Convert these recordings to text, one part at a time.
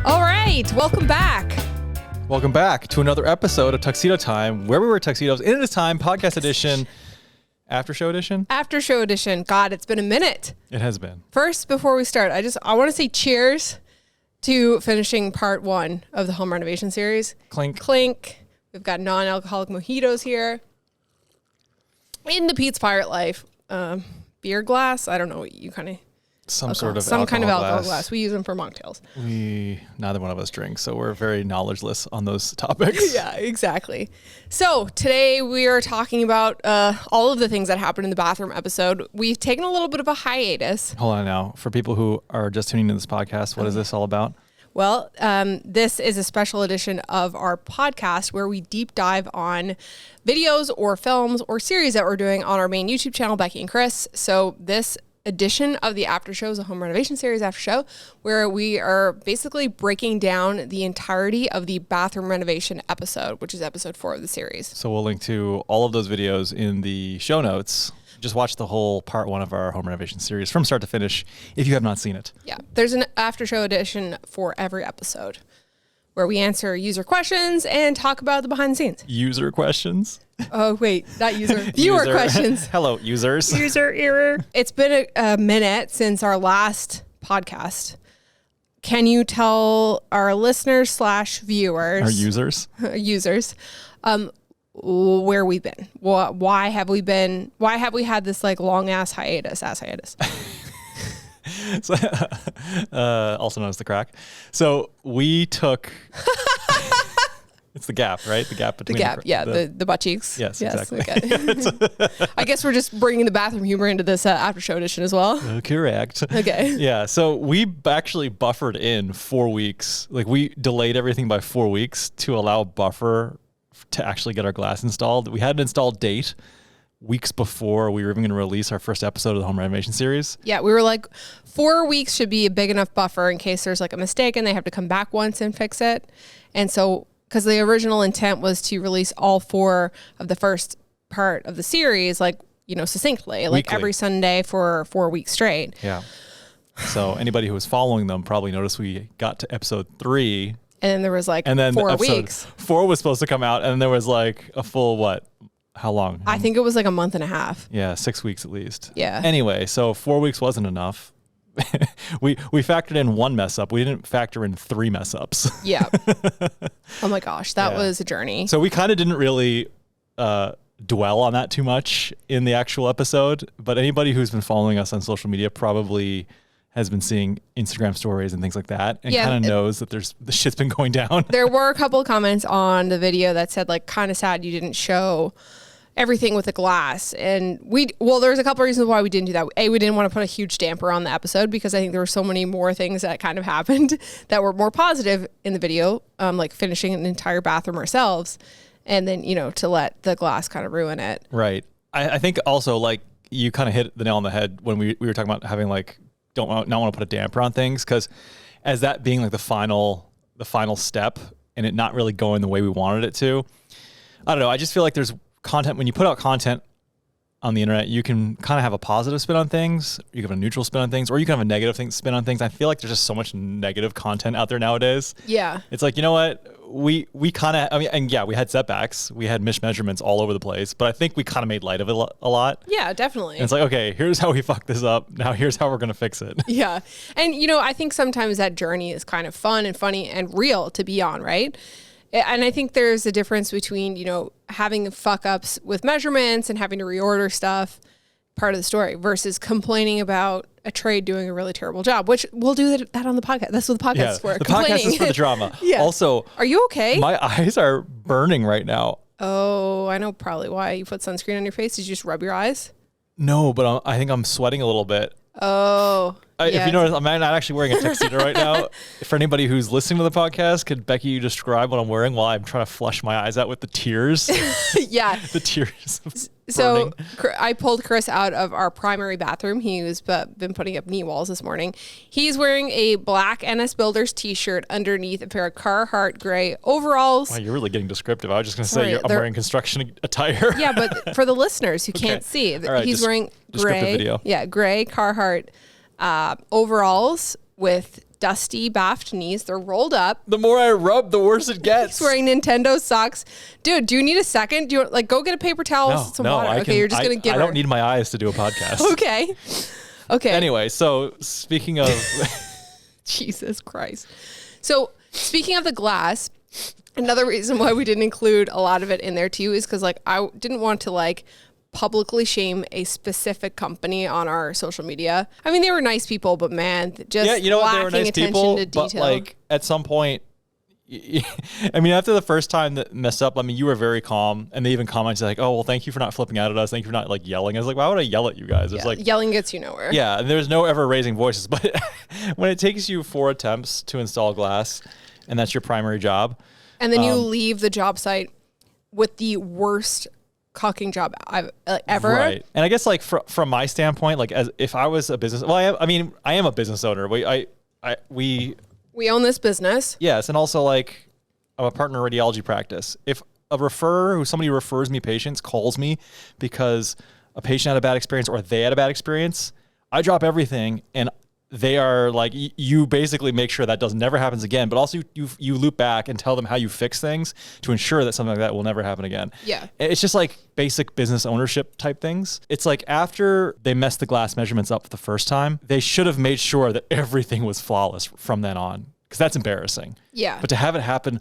All right, welcome back. Welcome back to another episode of Tuxedo Time, where we wear tuxedos in this time, podcast edition, Aftershow edition. Aftershow edition. God, it's been a minute. It has been. First, before we start, I want to say cheers to finishing part 1 of the Home Renovation Series. Clink. Clink. We've got non-alcoholic mojitos here. In the Pete's Pirate Life, beer glass. I don't know what you kind of... Some kind of alcohol glass. We use them for mocktails. Neither one of us drinks, so we're very knowledgeless on those topics. Yeah, exactly. So today we are talking about all of the things that happened in the bathroom episode. We've taken a little bit of a hiatus. Hold on now. For people who are just tuning into this podcast, what is this all about? Well, this is a special edition of our podcast where we deep dive on videos or films or series that we're doing on our main YouTube channel, Becki and Chris. So this edition of the Aftershow is a Home Renovation Series Aftershow, where we are basically breaking down the entirety of the bathroom renovation episode, which is episode 4 of the series. So we'll link to all of those videos in the show notes. Just watch the whole part 1 of our Home Renovation Series from start to finish if you have not seen it. Yeah, there's an Aftershow edition for every episode where we answer user questions and talk about the behind the scenes. User questions? Oh, wait, not user. Viewer questions. Hello, users. User error. It's been a minute since our last podcast. Can you tell our listeners / viewers, Our users, where we've been? Why have we had this like long ass hiatus? So, also known as the crack. So we took... It's the gap, right? The gap between the butt cheeks. Yes, exactly. Okay. I guess we're just bringing the bathroom humor into this after show edition as well. Correct. Okay. Yeah. So we actually buffered in 4 weeks. Like we delayed everything by 4 weeks to allow buffer to actually get our glass installed. We had an install date weeks before we were even going to release our first episode of the Home Renovation Series. Yeah, we were like 4 weeks should be a big enough buffer in case there's like a mistake and they have to come back once and fix it. And so, because the original intent was to release all 4 of the first part of the series, like, you know, succinctly, like weekly. Every Sunday for 4 weeks straight. Yeah. So anybody who was following them probably noticed we got to episode 3. And then there was like and then 4 weeks. 4 was supposed to come out, and then there was like a full, how long? I think it was like a month and a half. Yeah, 6 weeks at least. Yeah. Anyway, so 4 weeks wasn't enough. we factored in 1 mess up. We didn't factor in 3 mess ups. Yeah. Oh my gosh, that was a journey. So we kind of didn't really dwell on that too much in the actual episode, but anybody who's been following us on social media probably has been seeing Instagram stories and things like that, and kind of knows that the shit's been going down. There were a couple of comments on the video that said like, kind of sad you didn't show everything with the glass. And there's a couple of reasons why we didn't do that. We didn't want to put a huge damper on the episode because I think there were so many more things that kind of happened that were more positive in the video, like finishing an entire bathroom ourselves. And then, you know, to let the glass kind of ruin it. Right. I think also like you kind of hit the nail on the head when we were talking about having like, not want to put a damper on things, because as that being like the final step and it not really going the way we wanted it to, I don't know. I just feel like there's content, when you put out content on the internet, you can kind of have a positive spin on things, you can have a neutral spin on things, or you can have a negative spin on things. I feel like there's just so much negative content out there nowadays. Yeah. It's like, you know what? We kind of, I mean, and yeah, we had setbacks, we had mismeasurements all over the place, but I think we kind of made light of it a lot. Yeah, definitely. And it's like, okay, here's how we fucked this up. Now here's how we're going to fix it. Yeah. And, you know, I think sometimes that journey is kind of fun and funny and real to be on, right? And I think there's a difference between, you know, having fuck ups with measurements and having to reorder stuff, part of the story, versus complaining about a trade doing a really terrible job, which we'll do that on the podcast. That's what the podcast is for. The podcast is for the drama. Yeah. Also, are you okay? My eyes are burning right now. Oh, I know probably why. You put sunscreen on your face. Did you just rub your eyes? No, but I think I'm sweating a little bit. Oh, if you notice, I'm not actually wearing a tuxedo right now. For anybody who's listening to the podcast, could Becki describe what I'm wearing while I'm trying to flush my eyes out with the tears? Yeah. The tears. So I pulled Chris out of our primary bathroom. He's been putting up knee walls this morning. He's wearing a black NS Builders t-shirt underneath a pair of Carhartt gray overalls. Wow, you're really getting descriptive. I was just going to say I'm wearing construction attire. Yeah, but for the listeners who can't see, right, he's wearing gray Carhartt overalls with dusty, baffed knees. They're rolled up. The more I rub, the worse it gets. He's wearing Nintendo socks. Dude, do you need a second? Do you like go get a paper towel and some water? Okay, you're just going to give I don't need my eyes to do a podcast. Okay. Okay. Anyway, so speaking of... Jesus Christ. So speaking of the glass, another reason why we didn't include a lot of it in there too is because like I didn't want to like publicly shame a specific company on our social media. I mean, they were nice people, but man, just you know what? They were nice people, to detail. but like at some point, I mean, after the first time that messed up, I mean, you were very calm, and they even commented like, "Oh, well, thank you for not flipping out at us. Thank you for not like yelling." I was like, "Why would I yell at you guys?" It's like yelling gets you nowhere. Yeah, and there's no ever raising voices, but when it takes you 4 attempts to install glass, and that's your primary job, and then you leave the job site with the worst caulking job I've ever. Right. And I guess like from my standpoint, like as if I was a business, well, I am a business owner. We own this business. Yes. And also like I'm a partner in radiology practice. If somebody refers me patients calls me because a patient had a bad experience or they had a bad experience, I drop everything and they are like, you basically make sure that never happens again, but also you loop back and tell them how you fix things to ensure that something like that will never happen again. Yeah. It's just like basic business ownership type things. It's like after they messed the glass measurements up the first time, they should have made sure that everything was flawless from then on, because that's embarrassing. Yeah. But to have it happen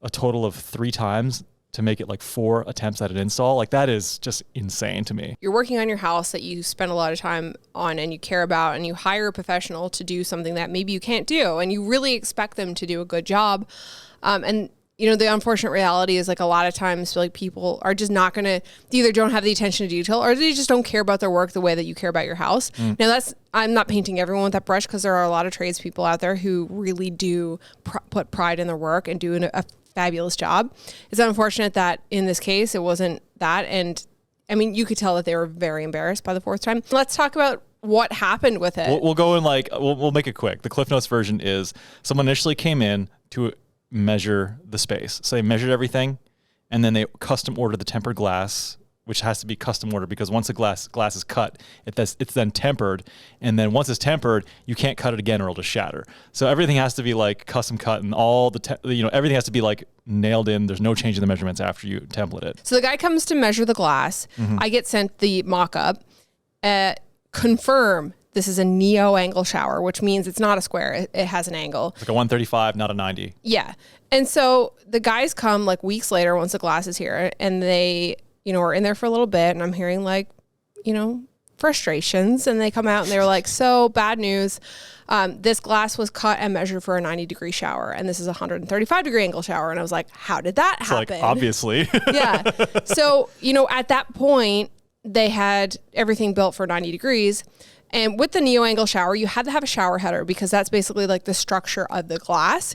a total of 3 times to make it like 4 attempts at an install, like that is just insane to me. You're working on your house that you spend a lot of time on and you care about, and you hire a professional to do something that maybe you can't do, and you really expect them to do a good job. And you know, the unfortunate reality is like a lot of times like people are just not going to, they either don't have the attention to detail or they just don't care about their work the way that you care about your house. Now I'm not painting everyone with that brush, because there are a lot of tradespeople out there who really do put pride in their work and do a fabulous job. It's unfortunate that in this case it wasn't that, and I mean you could tell that they were very embarrassed by the 4th time. Let's talk about what happened with it. We'll go in like we'll make it quick. The Cliff Notes version is someone initially came in to measure the space, so they measured everything, and then they custom ordered the tempered glass, which has to be custom ordered because once the glass is cut, it's then tempered, and then once it's tempered, you can't cut it again or it'll just shatter. So everything has to be like custom cut, and all everything has to be like nailed in. There's no change in the measurements after you template it. So the guy comes to measure the glass. I get sent the mock-up. Confirm this is a neo-angle shower, which means it's not a square. It has an angle. It's like a 135, not a 90. Yeah. And so the guys come like weeks later once the glass is here, and they, you know, are in there for a little bit, and I'm hearing like, you know, frustrations, and they come out and they're like, so bad news. This glass was cut and measured for a 90-degree shower, and this is a 135-degree angle shower. And I was like, how did that happen? Like, obviously. Yeah. So, you know, at that point, they had everything built for 90 degrees. And with the neo-angle shower, you had to have a shower header because that's basically like the structure of the glass.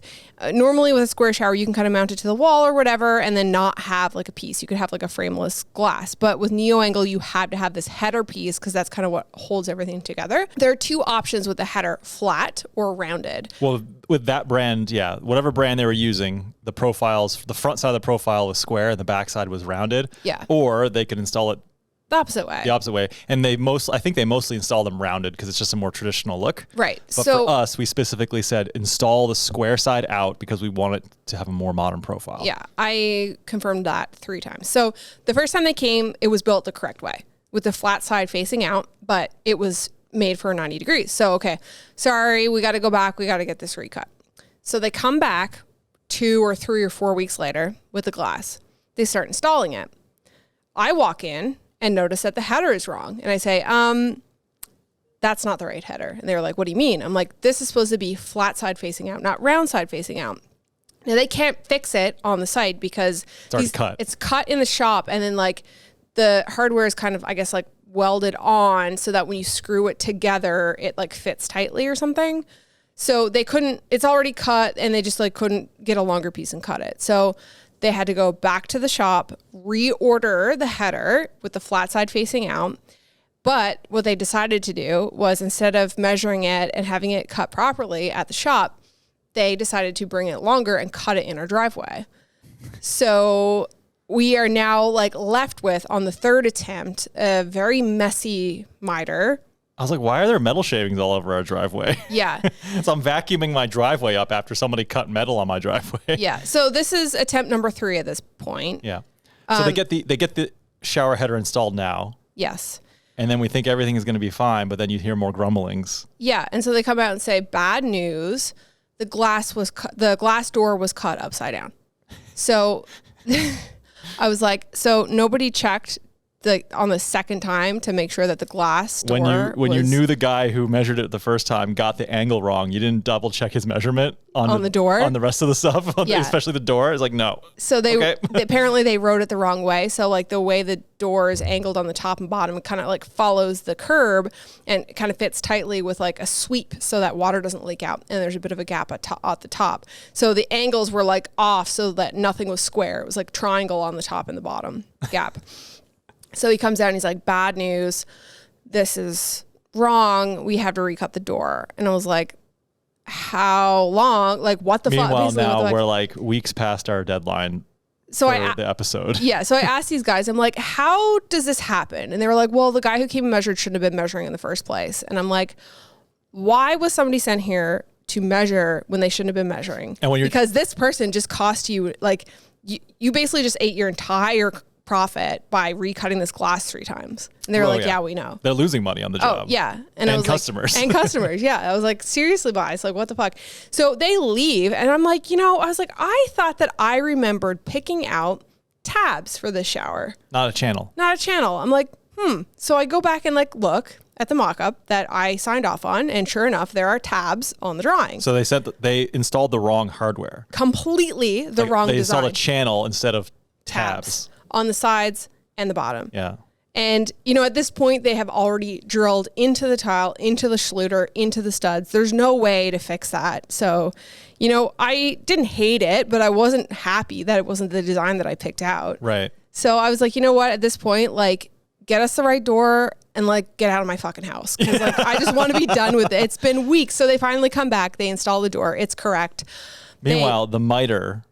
Normally with a square shower, you can kind of mount it to the wall or whatever and then not have like a piece. You could have like a frameless glass. But with neo-angle, you had to have this header piece because that's kind of what holds everything together. There are 2 options with the header, flat or rounded. Well, with that brand, yeah, whatever brand they were using, the profiles, the front side of the profile was square and the back side was rounded. Yeah. Or they could install it the opposite way. And I think they mostly install them rounded because it's just a more traditional look. Right. But for us, we specifically said install the square side out because we want it to have a more modern profile. Yeah, I confirmed that 3 times. So the first time they came, it was built the correct way with the flat side facing out, but it was made for 90 degrees. So, okay, sorry, we got to go back. We got to get this recut. So they come back 2 or 3 or 4 weeks later with the glass. They start installing it. I walk in and notice that the header is wrong. And I say, that's not the right header. And they were like, what do you mean? I'm like, this is supposed to be flat side facing out, not round side facing out. Now they can't fix it on the site because it's already cut. It's cut in the shop. And then like the hardware is kind of, I guess, like welded on so that when you screw it together, it like fits tightly or something. So they couldn't, it's already cut and they just like couldn't get a longer piece and cut it. So they had to go back to the shop, reorder the header with the flat side facing out. But what they decided to do was instead of measuring it and having it cut properly at the shop, they decided to bring it longer and cut it in our driveway. So we are now like left with, on the 3rd attempt, a very messy miter. I was like, why are there metal shavings all over our driveway? Yeah. So I'm vacuuming my driveway up after somebody cut metal on my driveway. Yeah. So this is attempt number 3 at this point. Yeah. So they get the shower header installed now. Yes. And then we think everything is going to be fine, but then you hear more grumblings. Yeah. And so they come out and say, bad news. The glass door was cut upside down. So I was like, so nobody checked on the second time to make sure that the glass door when you knew the guy who measured it the first time got the angle wrong, you didn't double check his measurement on the door, on the rest of the stuff, especially the door. It's like, no. So apparently they wrote it the wrong way. So like the way the door is angled on the top and bottom, it kind of like follows the curb and kind of fits tightly with like a sweep so that water doesn't leak out. And there's a bit of a gap at the top. So the angles were like off so that nothing was square. It was like triangle on the top and the bottom gap. So he comes out and he's like, bad news. This is wrong. We have to recut the door. And I was like, how long? Like, what the fuck? Meanwhile, now we're like weeks past our deadline for the episode. Yeah. So I asked these guys, I'm like, how does this happen? And they were like, well, the guy who came and measured shouldn't have been measuring in the first place. And I'm like, why was somebody sent here to measure when they shouldn't have been measuring? Because this person just cost you, like, you basically just ate your entire profit by recutting this glass 3 times. And they were yeah, we know. They're losing money on the job. Oh, yeah. And I was customers. And customers. Yeah. I was like, seriously, guys, like, what the fuck? So they leave. And I'm like, I thought that I remembered picking out tabs for this shower. Not a channel. I'm like, So I go back and like look at the mock-up that I signed off on. And sure enough, there are tabs on the drawing. So they said that they installed the wrong hardware. Completely the wrong design. They installed a channel instead of tabs. On the sides and the bottom. Yeah. And, at this point, they have already drilled into the tile, into the Schluter, into the studs. There's no way to fix that. So, I didn't hate it, but I wasn't happy that it wasn't the design that I picked out. Right. So I was like, you know what? At this point, like, get us the right door and, like, get out of my fucking house. Because, like, I just want to be done with it. It's been weeks. So they finally come back. They install the door. It's correct. Meanwhile, the miter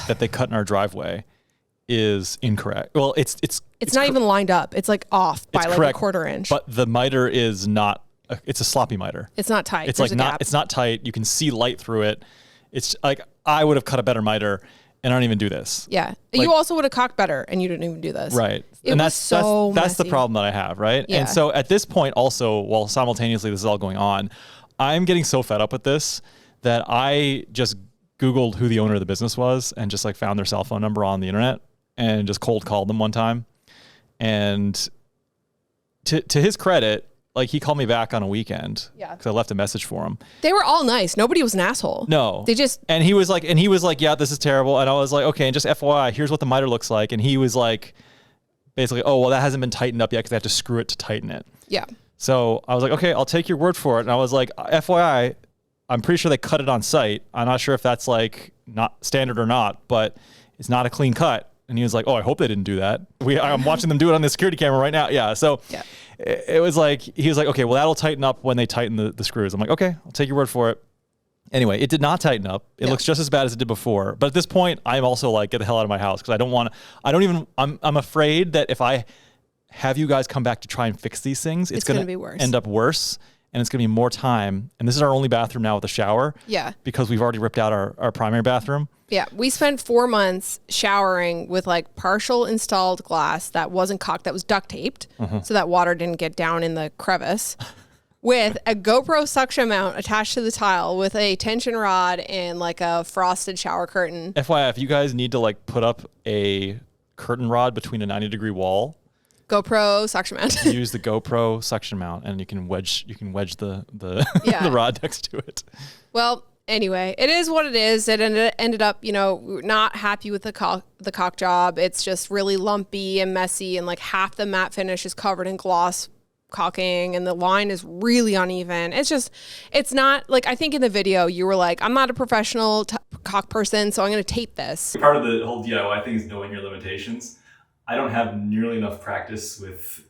that they cut in our driveway is incorrect. Well, it's not even lined up. It's like off by like correct, a quarter inch. But the miter is not. It's a sloppy miter. It's not tight. It's like not. It's not tight. You can see light through it. It's like I would have cut a better miter, and I don't even do this. Yeah, like, you also would have cocked better, and you didn't even do this. Right. And that's the problem that I have. Right. Yeah. And so at this point, also, while simultaneously this is all going on, I'm getting so fed up with this that I just Googled who the owner of the business was and just like found their cell phone number on the internet. And just cold called them one time. And to his credit, like he called me back on a weekend. Yeah. Because I left a message for him. They were all nice. Nobody was an asshole. No. And he was like, yeah, this is terrible. And I was like, okay, and just FYI, here's what the miter looks like. And he was like, basically, oh, well, that hasn't been tightened up yet because they have to screw it to tighten it. Yeah. So I was like, okay, I'll take your word for it. And I was like, FYI, I'm pretty sure they cut it on site. I'm not sure if that's like not standard or not, but it's not a clean cut. And he was like, oh, I hope they didn't do that. I'm watching them do it on the security camera right now. Yeah. So it was like, he was like, okay, well, that'll tighten up when they tighten the screws. I'm like, okay, I'll take your word for it. Anyway, it did not tighten up. It looks just as bad as it did before. But at this point, I'm also like, get the hell out of my house. Because I'm afraid that if I have you guys come back to try and fix these things, it's going to end up worse. And it's going to be more time. And this is our only bathroom now with a shower. Yeah. Because we've already ripped out our primary bathroom. Yeah. We spent 4 months showering with like partial installed glass that wasn't caulked, that was duct taped. So that water didn't get down in the crevice. With a GoPro suction mount attached to the tile with a tension rod and like a frosted shower curtain. FYI, if you guys need to like put up a curtain rod between a 90-degree wall, GoPro suction mount. Use the GoPro suction mount, and you can wedge the the rod next to it. Well, anyway, it is what it is. It ended up, not happy with the caulk job. It's just really lumpy and messy, and like half the matte finish is covered in gloss caulking, and the line is really uneven. It's not like, I think in the video you were like, I'm not a professional caulk person, so I'm going to tape this. Part of the whole DIY thing is knowing your limitations. I don't have nearly enough practice with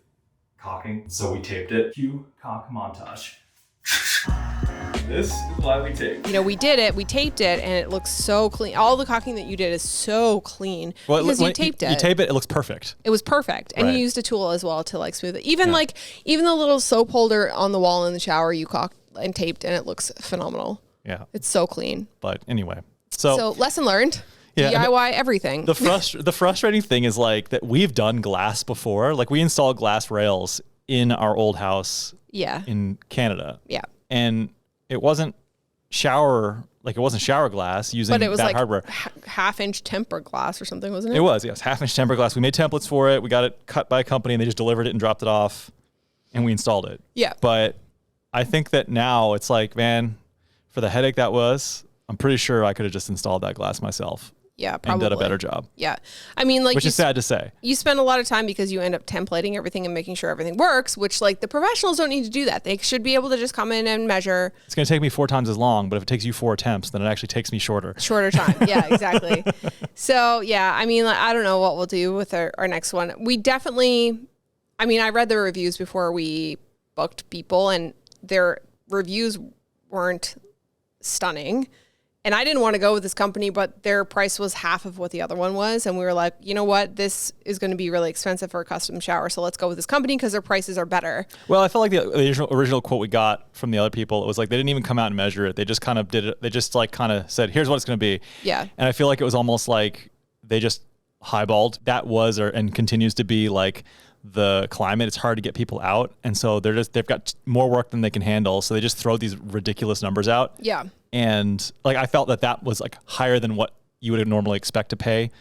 caulking, so we taped it. Cue caulk montage. This is why we tape. You know, we did it, we taped it, and it looks so clean. All the caulking that you did is so clean because you taped it. You tape it, it looks perfect. It was perfect. And you used a tool as well to like smooth it. Even even the little soap holder on the wall in the shower, you caulked and taped, and it looks phenomenal. Yeah. It's so clean. But anyway. So lesson learned. Yeah, DIY everything. The frustrating thing is like that we've done glass before. Like we installed glass rails in our old house in Canada. Yeah. And it wasn't shower glass using but it was bad like hardware. Half-inch tempered glass or something, wasn't it? It was, yes. Half-inch tempered glass. We made templates for it. We got it cut by a company and they just delivered it and dropped it off and we installed it. Yeah. But I think that now it's like, man, for the headache that was, I'm pretty sure I could have just installed that glass myself. Yeah, probably. And did a better job. Yeah. I mean, like, which is sad to say. You spend a lot of time because you end up templating everything and making sure everything works, which like the professionals don't need to do that. They should be able to just come in and measure. It's going to take me 4 times as long, but if it takes you 4 attempts, then it actually takes me shorter time. Yeah, exactly. So yeah, I mean, like, I don't know what we'll do with our next one. We definitely, I mean, I read the reviews before we booked people and their reviews weren't stunning. And I didn't want to go with this company, but their price was half of what the other one was. And we were like, you know what? This is going to be really expensive for a custom shower. So let's go with this company because their prices are better. Well, I felt like the original quote we got from the other people, it was like they didn't even come out and measure it. They just kind of did it. They just like kind of said, here's what it's going to be. Yeah. And I feel like it was almost like they just highballed. That was and continues to be like the climate. It's hard to get people out. And so they've got more work than they can handle. So they just throw these ridiculous numbers out. Yeah. And like I felt that was like higher than what you would normally expect to pay,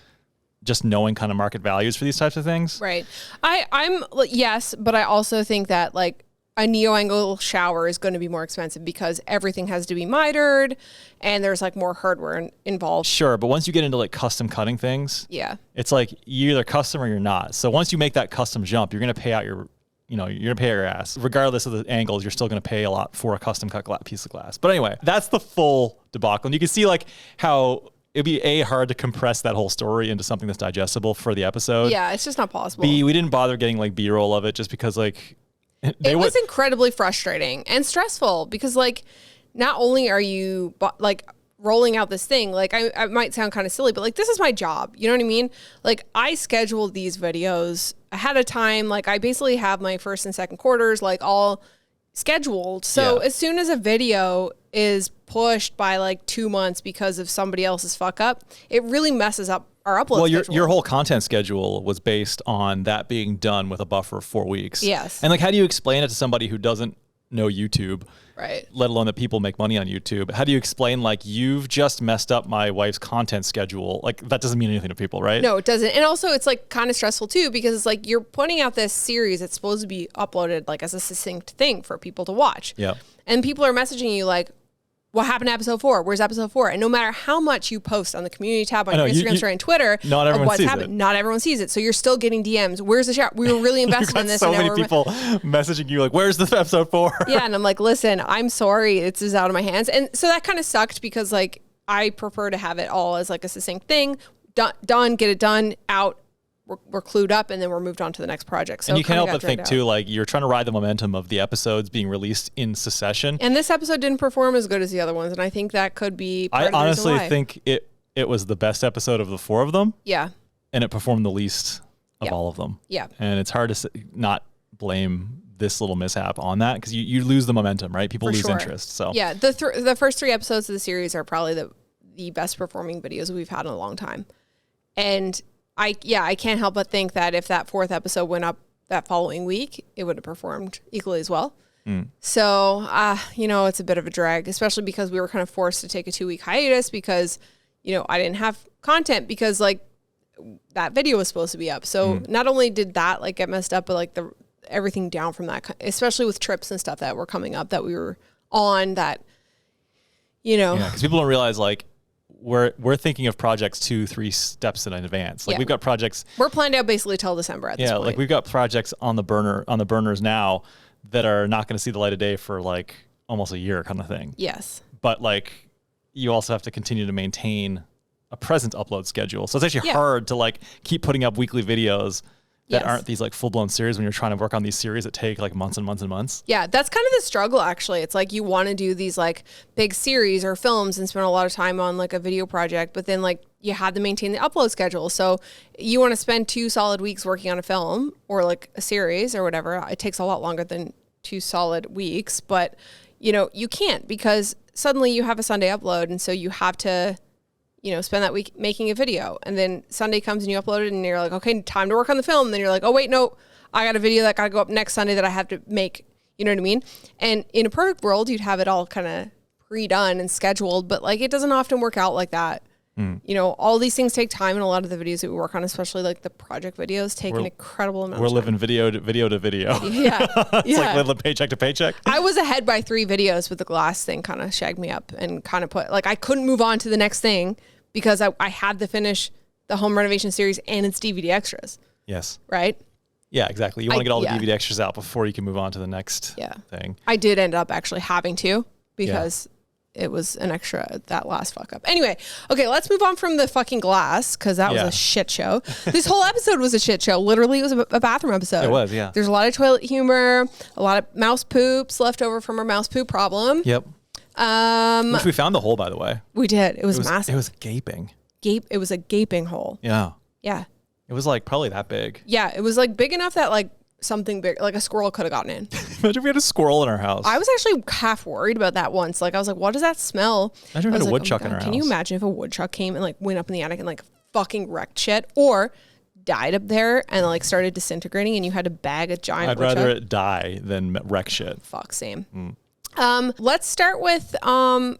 just knowing kind of market values for these types of things. Right. I'm yes, but I also think that like a neo-angle shower is going to be more expensive because everything has to be mitered and there's like more hardware involved. Sure, but once you get into like custom cutting things, it's like you're either custom or you're not. So once you make that custom jump, you're going to pay out you're going to pay your ass. Regardless of the angles, you're still going to pay a lot for a custom cut piece of glass. But anyway, that's the full debacle. And you can see like how it'd be hard to compress that whole story into something that's digestible for the episode. Yeah, it's just not possible. We didn't bother getting like B-roll of it just because like... It was incredibly frustrating and stressful because like not only are you like rolling out this thing, like I might sound kind of silly, but like this is my job. You know what I mean? Like I scheduled these videos ahead of time. Like I basically have my first and second quarters like all scheduled. So as soon as a video is pushed by like 2 months because of somebody else's fuck up, it really messes up our upload schedule. Your whole content schedule was based on that being done with a buffer of 4 weeks. Yes. And like, how do you explain it to somebody who doesn't know YouTube? Right. Let alone that people make money on YouTube. How do you explain like you've just messed up my wife's content schedule? Like that doesn't mean anything to people, right? No, it doesn't. And also it's like kind of stressful too because it's like you're putting out this series that's supposed to be uploaded like as a succinct thing for people to watch. Yeah. And people are messaging you like, what happened to episode 4? Where's episode 4? And no matter how much you post on the community tab on your Instagram story and Twitter not everyone of what's sees happened, it. Not everyone sees it. So you're still getting DMs. Where's the shower? We were really invested in this. So many people messaging you like, where's the episode 4? Yeah. And I'm like, listen, I'm sorry. It's just out of my hands. And so that kind of sucked because like, I prefer to have it all as like a succinct thing. Done, get it done, out. We're clued up and then we're moved on to the next project. So and you can't help but think too, like you're trying to ride the momentum of the episodes being released in succession. And this episode didn't perform as good as the other ones. And I think that could be part of the honestly reason why. think it was the best episode of the 4 of them. Yeah. And it performed the least of all of them. Yeah. And it's hard to not blame this little mishap on that because you lose the momentum, right? People lose interest. So yeah, the first 3 episodes of the series are probably the best performing videos we've had in a long time. And I can't help but think that if that 4th episode went up that following week, it would have performed equally as well. So, it's a bit of a drag, especially because we were kind of forced to take a 2-week hiatus because, I didn't have content because like that video was supposed to be up. So not only did that like get messed up, but like everything down from that, especially with trips and stuff that were coming up that we were on that, Yeah, because people don't realize like, we're thinking of projects 2-3 steps in advance. Like we've got projects. We're planned out basically till December at this point. Like we've got projects on the burners now that are not going to see the light of day for like almost a year kind of thing. Yes. But like you also have to continue to maintain a present upload schedule. So it's actually hard to like keep putting up weekly videos that aren't these like full blown series when you're trying to work on these series that take like months and months and months. Yeah, that's kind of the struggle, actually. It's like you want to do these like big series or films and spend a lot of time on like a video project, but then like you had to maintain the upload schedule. So you want to spend 2 solid weeks working on a film or like a series or whatever. It takes a lot longer than 2 solid weeks, but you know, you can't because suddenly you have a Sunday upload. And so you have to, you know, spend that week making a video, and then Sunday comes and you upload it and you're like, okay, time to work on the film. And then you're like, oh wait, no, I got a video that got to go up next Sunday that I have to make, you know what I mean? And in a perfect world, you'd have it all kind of pre-done and scheduled, but like, it doesn't often work out like that. You know, all these things take time, and a lot of the videos that we work on, especially like the project videos, take an incredible amount of time. We're living video to video. Yeah. It's like living paycheck to paycheck. I was ahead by 3 videos, but the glass thing kind of shagged me up and kind of put, like, I couldn't move on to the next thing because I had to finish the home renovation series and its DVD extras. Yes. Right? Yeah, exactly. You want to get all the DVD extras out before you can move on to the next thing. I did end up actually having to because it was an extra, that last fuck up. Anyway, okay, let's move on from the fucking glass because that was a shit show. This whole episode was a shit show. Literally, it was a bathroom episode. It was, yeah. There's a lot of toilet humor, a lot of mouse poops left over from our mouse poop problem. Yep. Which we found the hole, by the way. We did. It was massive. It was gaping. It was a gaping hole. Yeah. Yeah. It was like probably that big. Yeah, it was like big enough that like something big, like a squirrel could have gotten in. Imagine if we had a squirrel in our house. I was actually half worried about that once. Like I was like, what does that smell? Imagine if we had a woodchuck in our house. Can you imagine if a woodchuck came and like went up in the attic and like fucking wrecked shit, or died up there and like started disintegrating and you had to bag a giant woodchuck? I'd rather it die than wreck shit. Fuck, same. Let's start with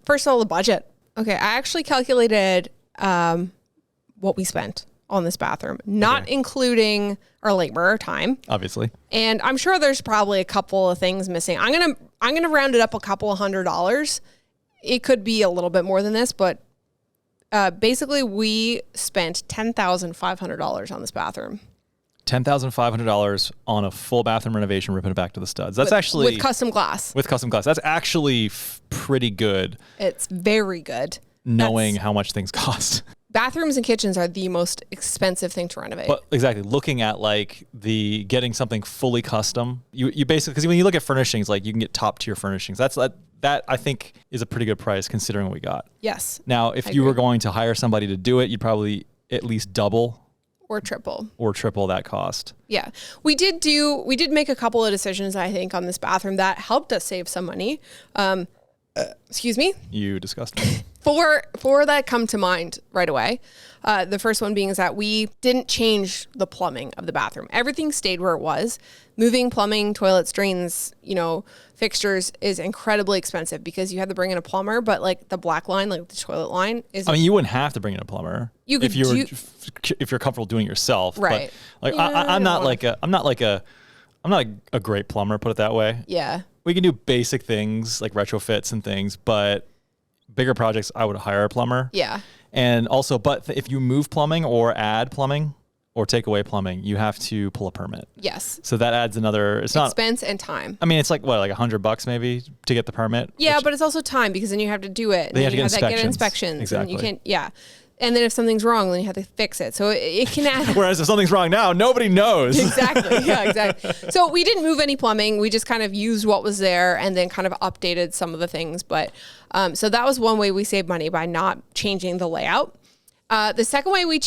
first of all the budget. Okay, I actually calculated what we spent on this bathroom, not including our labor or time, obviously. And I'm sure there's probably a couple of things missing. I'm gonna round it up a couple of $100. It could be a little bit more than this, but basically we spent $10,500 on this bathroom. $10,500 on a full bathroom renovation, ripping it back to the studs. That's actually with custom glass. With custom glass, that's actually pretty good. It's very good, knowing how much things cost. Bathrooms and kitchens are the most expensive thing to renovate. But exactly, looking at like getting something fully custom, you basically, because when you look at furnishings, like you can get top tier furnishings. That I think is a pretty good price considering what we got. Yes. Now, if you were going to hire somebody to do it, you'd probably at least double or triple that cost. Yeah. We did make a couple of decisions, I think, on this bathroom that helped us save some money. Excuse me? You disgust me. Four that come to mind right away. The first one being is that we didn't change the plumbing of the bathroom. Everything stayed where it was. Moving plumbing, toilets, drains, fixtures is incredibly expensive because you have to bring in a plumber, but like the black line, like the toilet line is... I mean, you wouldn't have to bring in a plumber if you're comfortable doing it yourself. Right. But like I'm not a great plumber, put it that way. Yeah. We can do basic things like retrofits and things, but bigger projects, I would hire a plumber. Yeah. And also, but if you move plumbing or add plumbing or take away plumbing, you have to pull a permit. Yes. So that adds another, expense and time. I mean, it's like what, like $100 maybe to get the permit? Yeah, but it's also time because then you have to do it. Then you have to get inspections. Exactly. And you can't, yeah. And then if something's wrong, then you have to fix it. So it can add. Whereas if something's wrong now, nobody knows. Exactly. Yeah, exactly. So we didn't move any plumbing. We just kind of used what was there and then kind of updated some of the things. But so that was one way we saved money, by not changing the layout. The second way we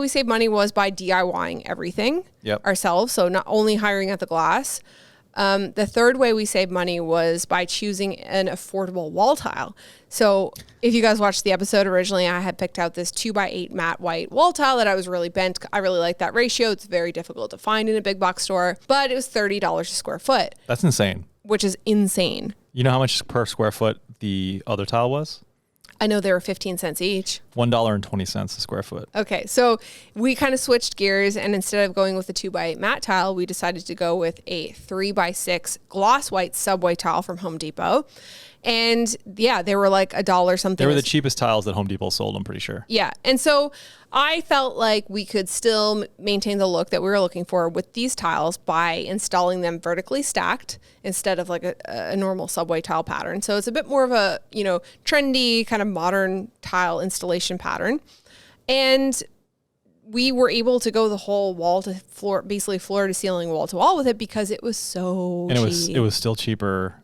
saved money was by DIYing everything ourselves. So not only hiring at the glass. The third way we saved money was by choosing an affordable wall tile. So if you guys watched the episode originally, I had picked out this 2x8 matte white wall tile that I was really bent. I really like that ratio. It's very difficult to find in a big box store, but it was $30 a square foot. That's insane. Which is insane. You know how much per square foot the other tile was? I know they were 15 cents each. $1.20 a square foot. Okay, so we kind of switched gears, and instead of going with the 2x8 matte tile, we decided to go with a 3x6 gloss white subway tile from Home Depot. And yeah, they were like $1 something. They were the cheapest tiles that Home Depot sold, I'm pretty sure. Yeah, and so I felt like we could still maintain the look that we were looking for with these tiles by installing them vertically stacked instead of like a normal subway tile pattern. So it's a bit more of a, trendy kind of modern tile installation pattern. And we were able to go the whole wall to floor, basically floor to ceiling, wall to wall with it because it was so cheap. It was still cheaper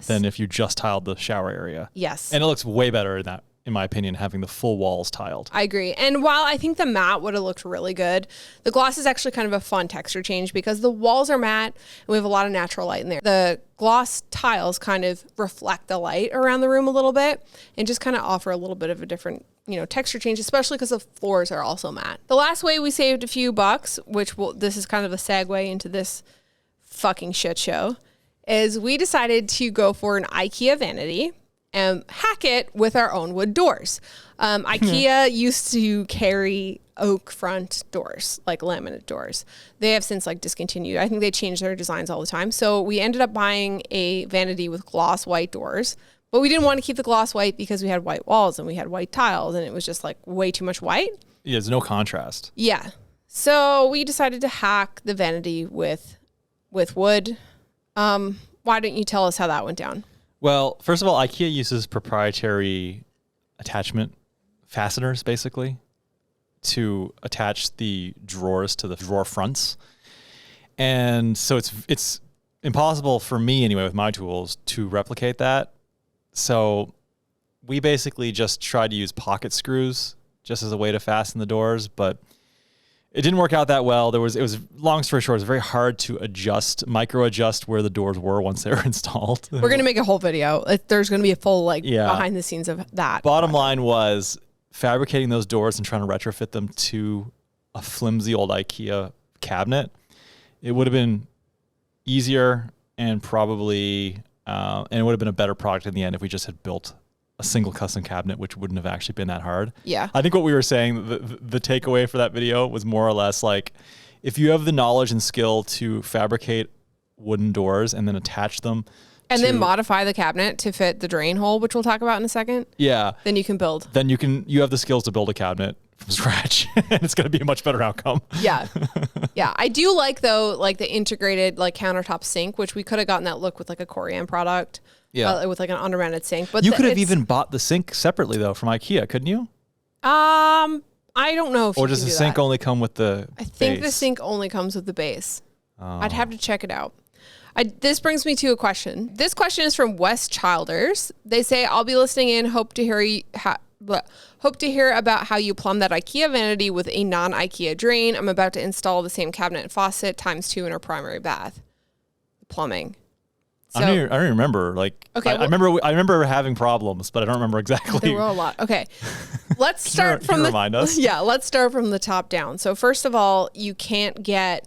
than if you just tiled the shower area. Yes. And it looks way better than that, in my opinion, having the full walls tiled. I agree. And while I think the matte would have looked really good, the gloss is actually kind of a fun texture change because the walls are matte and we have a lot of natural light in there. The gloss tiles kind of reflect the light around the room a little bit and just kind of offer a little bit of a different, texture change, especially because the floors are also matte. The last way we saved a few bucks, this is kind of a segue into this fucking shit show, is we decided to go for an Ikea vanity and hack it with our own wood doors. Ikea used to carry oak front doors, like laminate doors. They have since discontinued. I think they change their designs all the time. So we ended up buying a vanity with gloss white doors, but we didn't want to keep the gloss white because we had white walls and we had white tiles and it was just way too much white. Yeah, there's no contrast. Yeah. So we decided to hack the vanity with wood. Why don't you tell us how that went down? Well, first of all, Ikea uses proprietary attachment fasteners, basically, to attach the drawers to the drawer fronts. And so it's impossible for me, anyway, with my tools, to replicate that. So we basically just tried to use pocket screws just as a way to fasten the doors, but it didn't work out that well. It was long story short, it was very hard to micro adjust where the doors were once they were installed. We're going to make a whole video. There's going to be a full behind the scenes of that. Bottom line was fabricating those doors and trying to retrofit them to a flimsy old Ikea cabinet. It would have been easier and probably, and it would have been a better product in the end if we just had built a single custom cabinet, which wouldn't have actually been that hard. Yeah. I think what we were saying, the takeaway for that video was more or less if you have the knowledge and skill to fabricate wooden doors and then attach them and then modify the cabinet to fit the drain hole, which we'll talk about in a second. Yeah. Then you can build. Then you have the skills to build a cabinet from scratch and it's going to be a much better outcome. Yeah. Yeah. I do though, the integrated countertop sink, which we could have gotten that look with a Corian product. Yeah. With an undermounted sink. But you could have even bought the sink separately though from Ikea, couldn't you? I don't know if or does the sink only come with the I think the sink only comes with the base. I'd have to check it out. This brings me to a question. This question is from Wes Childers. They say, I'll be listening in. Hope to hear about how you plumb that Ikea vanity with a non-Ikea drain. I'm about to install the same cabinet and faucet ×2 in our primary bath. Plumbing. So, I don't even remember. Okay, I remember having problems, but I don't remember exactly. There were a lot. Okay, let's start from remind us? Yeah, let's start from the top down. So first of all, you can't get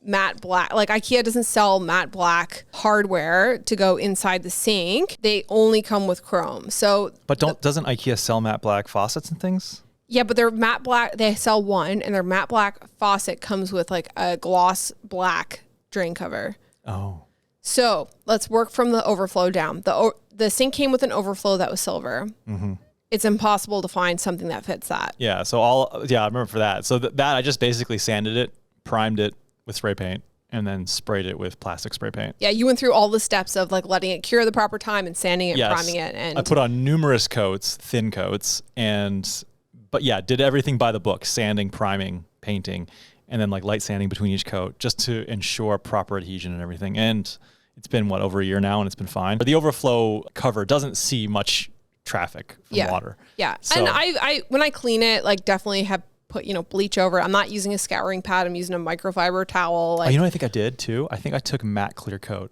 matte black. Ikea doesn't sell matte black hardware to go inside the sink. They only come with chrome. So, but doesn't Ikea sell matte black faucets and things? Yeah, but they're matte black. They sell one, and their matte black faucet comes with a gloss black drain cover. Oh. So let's work from the overflow down. The sink came with an overflow that was silver. Mm-hmm. It's impossible to find something that fits that. Yeah. So I remember for that. So that I just basically sanded it, primed it with spray paint, and then sprayed it with plastic spray paint. Yeah. You went through all the steps of letting it cure the proper time and sanding it, priming it. And I put on numerous coats, thin coats, but did everything by the book, sanding, priming, painting, and then light sanding between each coat just to ensure proper adhesion and everything. And it's been over a year now and it's been fine. But the overflow cover doesn't see much traffic from water. Yeah. So, and I when I clean it, definitely have put, bleach over it. I'm not using a scouring pad. I'm using a microfiber towel. I think I did too? I think I took matte clear coat.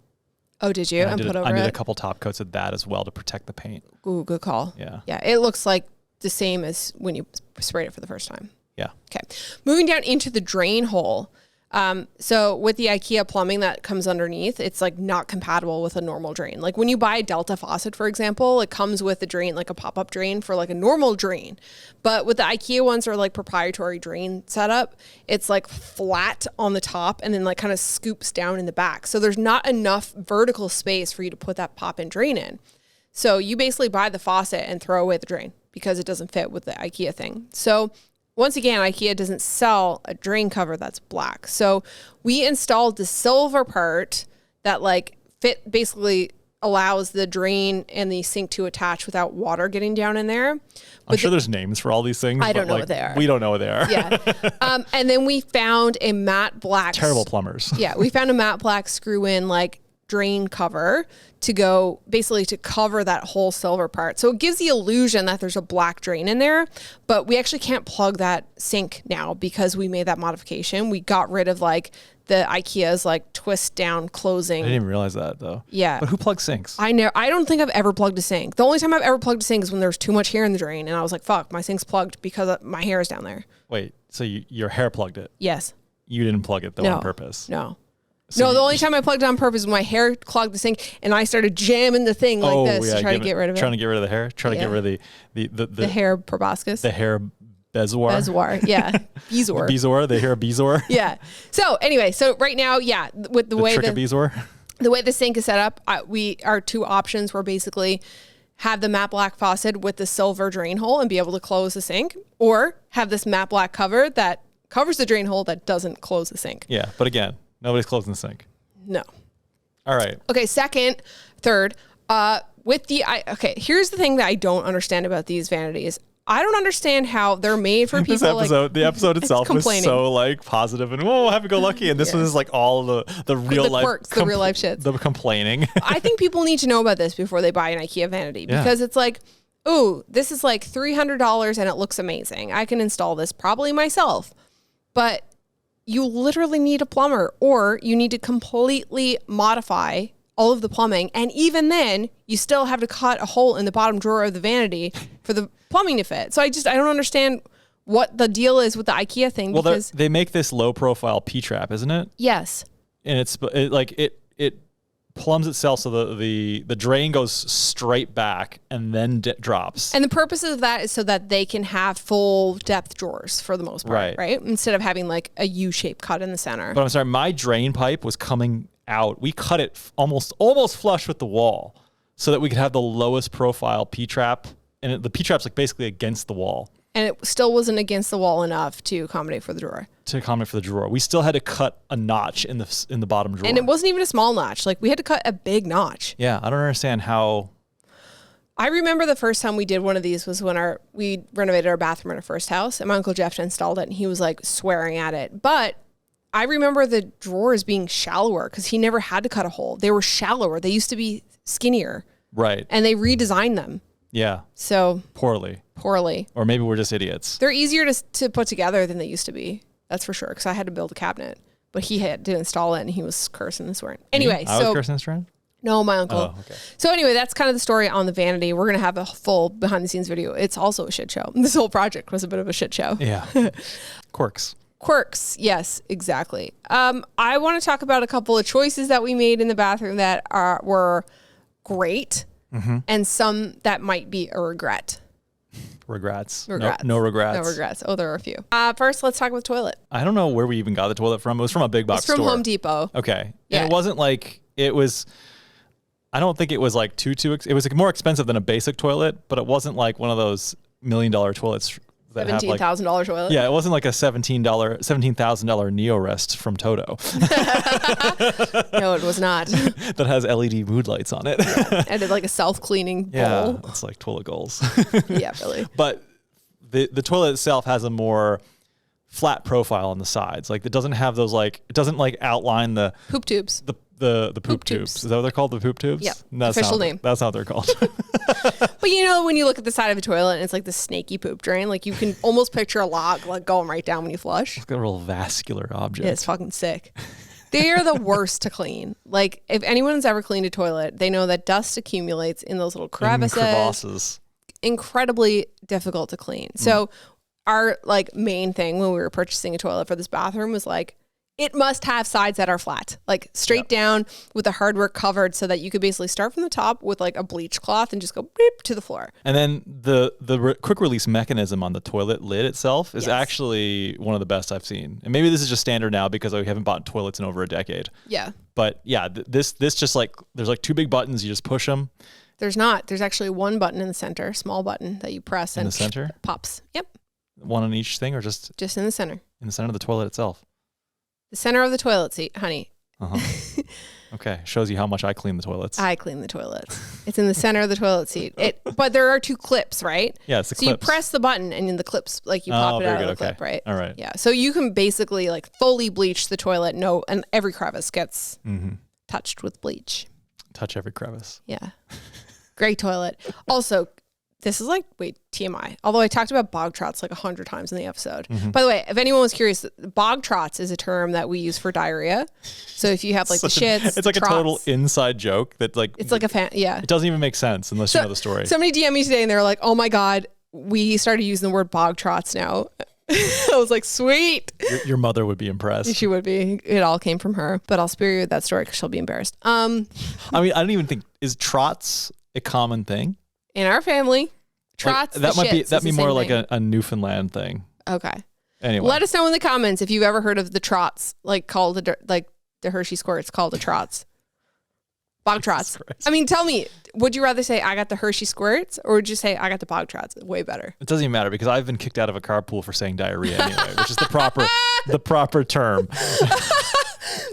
Oh, did you? I did a couple top coats of that as well to protect the paint. Ooh, good call. Yeah. Yeah. It looks like the same as when you sprayed it for the first time. Yeah. Okay. Moving down into the drain hole. So with the Ikea plumbing that comes underneath, it's not compatible with a normal drain. When you buy a Delta faucet, for example, it comes with a drain, a pop-up drain for a normal drain. But with the Ikea ones are proprietary drain setup, it's flat on the top and then kind of scoops down in the back. So there's not enough vertical space for you to put that pop-in drain in. So you basically buy the faucet and throw away the drain because it doesn't fit with the Ikea thing. So once again, Ikea doesn't sell a drain cover that's black. So we installed the silver part that fit basically allows the drain and the sink to attach without water getting down in there. I'm sure there's names for all these things. I don't know what they are. We don't know what they are. Yeah. And then we found a matte black. Terrible plumbers. Yeah. We found a matte black screw-in like drain cover to go basically to cover that whole silver part. So it gives the illusion that there's a black drain in there, but we actually can't plug that sink now because we made that modification. We got rid of like the Ikea's like twist down closing. I didn't even realize that though. Yeah. But who plugs sinks? I don't think I've ever plugged a sink. The only time I've ever plugged a sink is when there was too much hair in the drain and I was like, fuck, my sink's plugged because my hair is down there. Wait, so your hair plugged it? Yes. You didn't plug it though on purpose? No. So the only time I plugged it on purpose was my hair clogged the sink and I started jamming the thing like this to try to get rid of it. Trying to get rid of the hair? Trying to get rid of the hair proboscis? The hair bezoar? Bezoar, yeah. Bezor. Bezor, the hair bezor? Yeah. So anyway, right now, yeah, with the way the way the sink is set up, our two options were basically have the matte black faucet with the silver drain hole and be able to close the sink, or have this matte black cover that covers the drain hole that doesn't close the sink. Yeah, but again, nobody's closing the sink. No. All right. Okay, third, here's the thing that I don't understand about these vanities. I don't understand how they're made for people. The episode itself was so like positive and happy-go-lucky, and this was like all the real life quirks, the real life shit, the complaining. I think people need to know about this before they buy an IKEA vanity because it's like, ooh, this is like $300 and it looks amazing. I can install this probably myself, but you literally need a plumber, or you need to completely modify all of the plumbing, and even then, you still have to cut a hole in the bottom drawer of the vanity for the plumbing to fit. So I don't understand what the deal is with the IKEA thing. Well, because they make this low profile P-trap, isn't it? Yes. And it plumbs itself so the drain goes straight back and then drops. And the purpose of that is so that they can have full depth drawers for the most part, right? Instead of having like a U-shaped cut in the center. But I'm sorry, my drain pipe was coming out. We cut it almost flush with the wall so that we could have the lowest profile P-trap. And the P-trap's like basically against the wall. And it still wasn't against the wall enough to accommodate for the drawer. We still had to cut a notch in the bottom drawer. And it wasn't even a small notch. Like we had to cut a big notch. Yeah, I don't understand how. I remember the first time we did one of these was when we renovated our bathroom in our first house, and my Uncle Jeff installed it, and he was like swearing at it. But I remember the drawers being shallower because he never had to cut a hole. They were shallower. They used to be skinnier. Right. And they redesigned them. Yeah. So poorly. Or maybe we're just idiots. They're easier to put together than they used to be. That's for sure. Because I had to build a cabinet, but he had to install it, and he was cursing and swearing. Anyway, I was cursing and swearing? No, my uncle. Oh, okay. So anyway, that's kind of the story on the vanity. We're going to have a full behind the scenes video. It's also a shit show. This whole project was a bit of a shit show. Yeah. Quirks. Yes, exactly. I want to talk about a couple of choices that we made in the bathroom that were great, and some that might be a regret. Regrets. No regrets. No regrets. Oh, there are a few. First, let's talk about the toilet. I don't know where we even got the toilet from. It was from a big box store. It's from Home Depot. Okay. Yeah. And it wasn't like it was. I don't think it was like too. It was like more expensive than a basic toilet, but it wasn't like one of those $1 million toilets. $17,000 toilet. Yeah, it wasn't like a $17,000 Neorest from Toto. No, it was not. That has LED mood lights on it. Yeah. And it's like a self-cleaning bowl. Yeah, it's like toilet goals. Yeah, really. But the toilet itself has a more flat profile on the sides. Like it doesn't have those it doesn't outline the poop tubes. The poop tubes. Is that what they're called? The poop tubes? Yeah. Official name. That's not what they're called. But when you look at the side of the toilet and it's like the snaky poop drain, like you can almost picture a log like going right down when you flush. It's got a real vascular object. Yeah, it's fucking sick. They are the worst to clean. Like if anyone's ever cleaned a toilet, they know that dust accumulates in those little crevices. Incredibly difficult to clean. So our main thing when we were purchasing a toilet for this bathroom was it must have sides that are flat, straight down with the hardware covered so that you could basically start from the top with a bleach cloth and just go beep to the floor. And then the quick release mechanism on the toilet lid itself is actually one of the best I've seen. And maybe this is just standard now because we haven't bought toilets in over a decade. Yeah. But yeah, this just there's two big buttons. You just push them. There's not. There's actually one button in the center, small button that you press and in the center pops. Yep. One on each thing or just in the center? In the center of the toilet itself. The center of the toilet seat, honey. Okay. Shows you how much I clean the toilets. I clean the toilets. It's in the center of the toilet seat. But there are 2 clips, right? Yeah, it's the clips. So you press the button and in the clips, like you pop it out of the clip, right? All right. Yeah. So you can basically like fully bleach the toilet. And every crevice gets touched with bleach. Touch every crevice. Yeah. Great toilet. Also, this is like, TMI. Although I talked about bog trots like 100 times in the episode. By the way, if anyone was curious, bog trots is a term that we use for diarrhea. So if you have like the shits, it's like trots, a total inside joke that like, it's like it doesn't even make sense unless you know the story. Somebody DM'd me today and they were like, oh my God, we started using the word bog trots now. I was like, sweet. Your mother would be impressed. She would be. It all came from her, but I'll spare you that story because she'll be embarrassed. I mean, I don't even think, is trots a common thing? In our family, trots, like, that'd be more like a Newfoundland thing. Okay. Anyway, let us know in the comments if you've ever heard of the trots, like called the Hershey squirts called the trots. Bog trots. I mean, tell me, would you rather say I got the Hershey squirts or would you say I got the bog trots? Way better. It doesn't even matter because I've been kicked out of a carpool for saying diarrhea anyway, which is the proper term.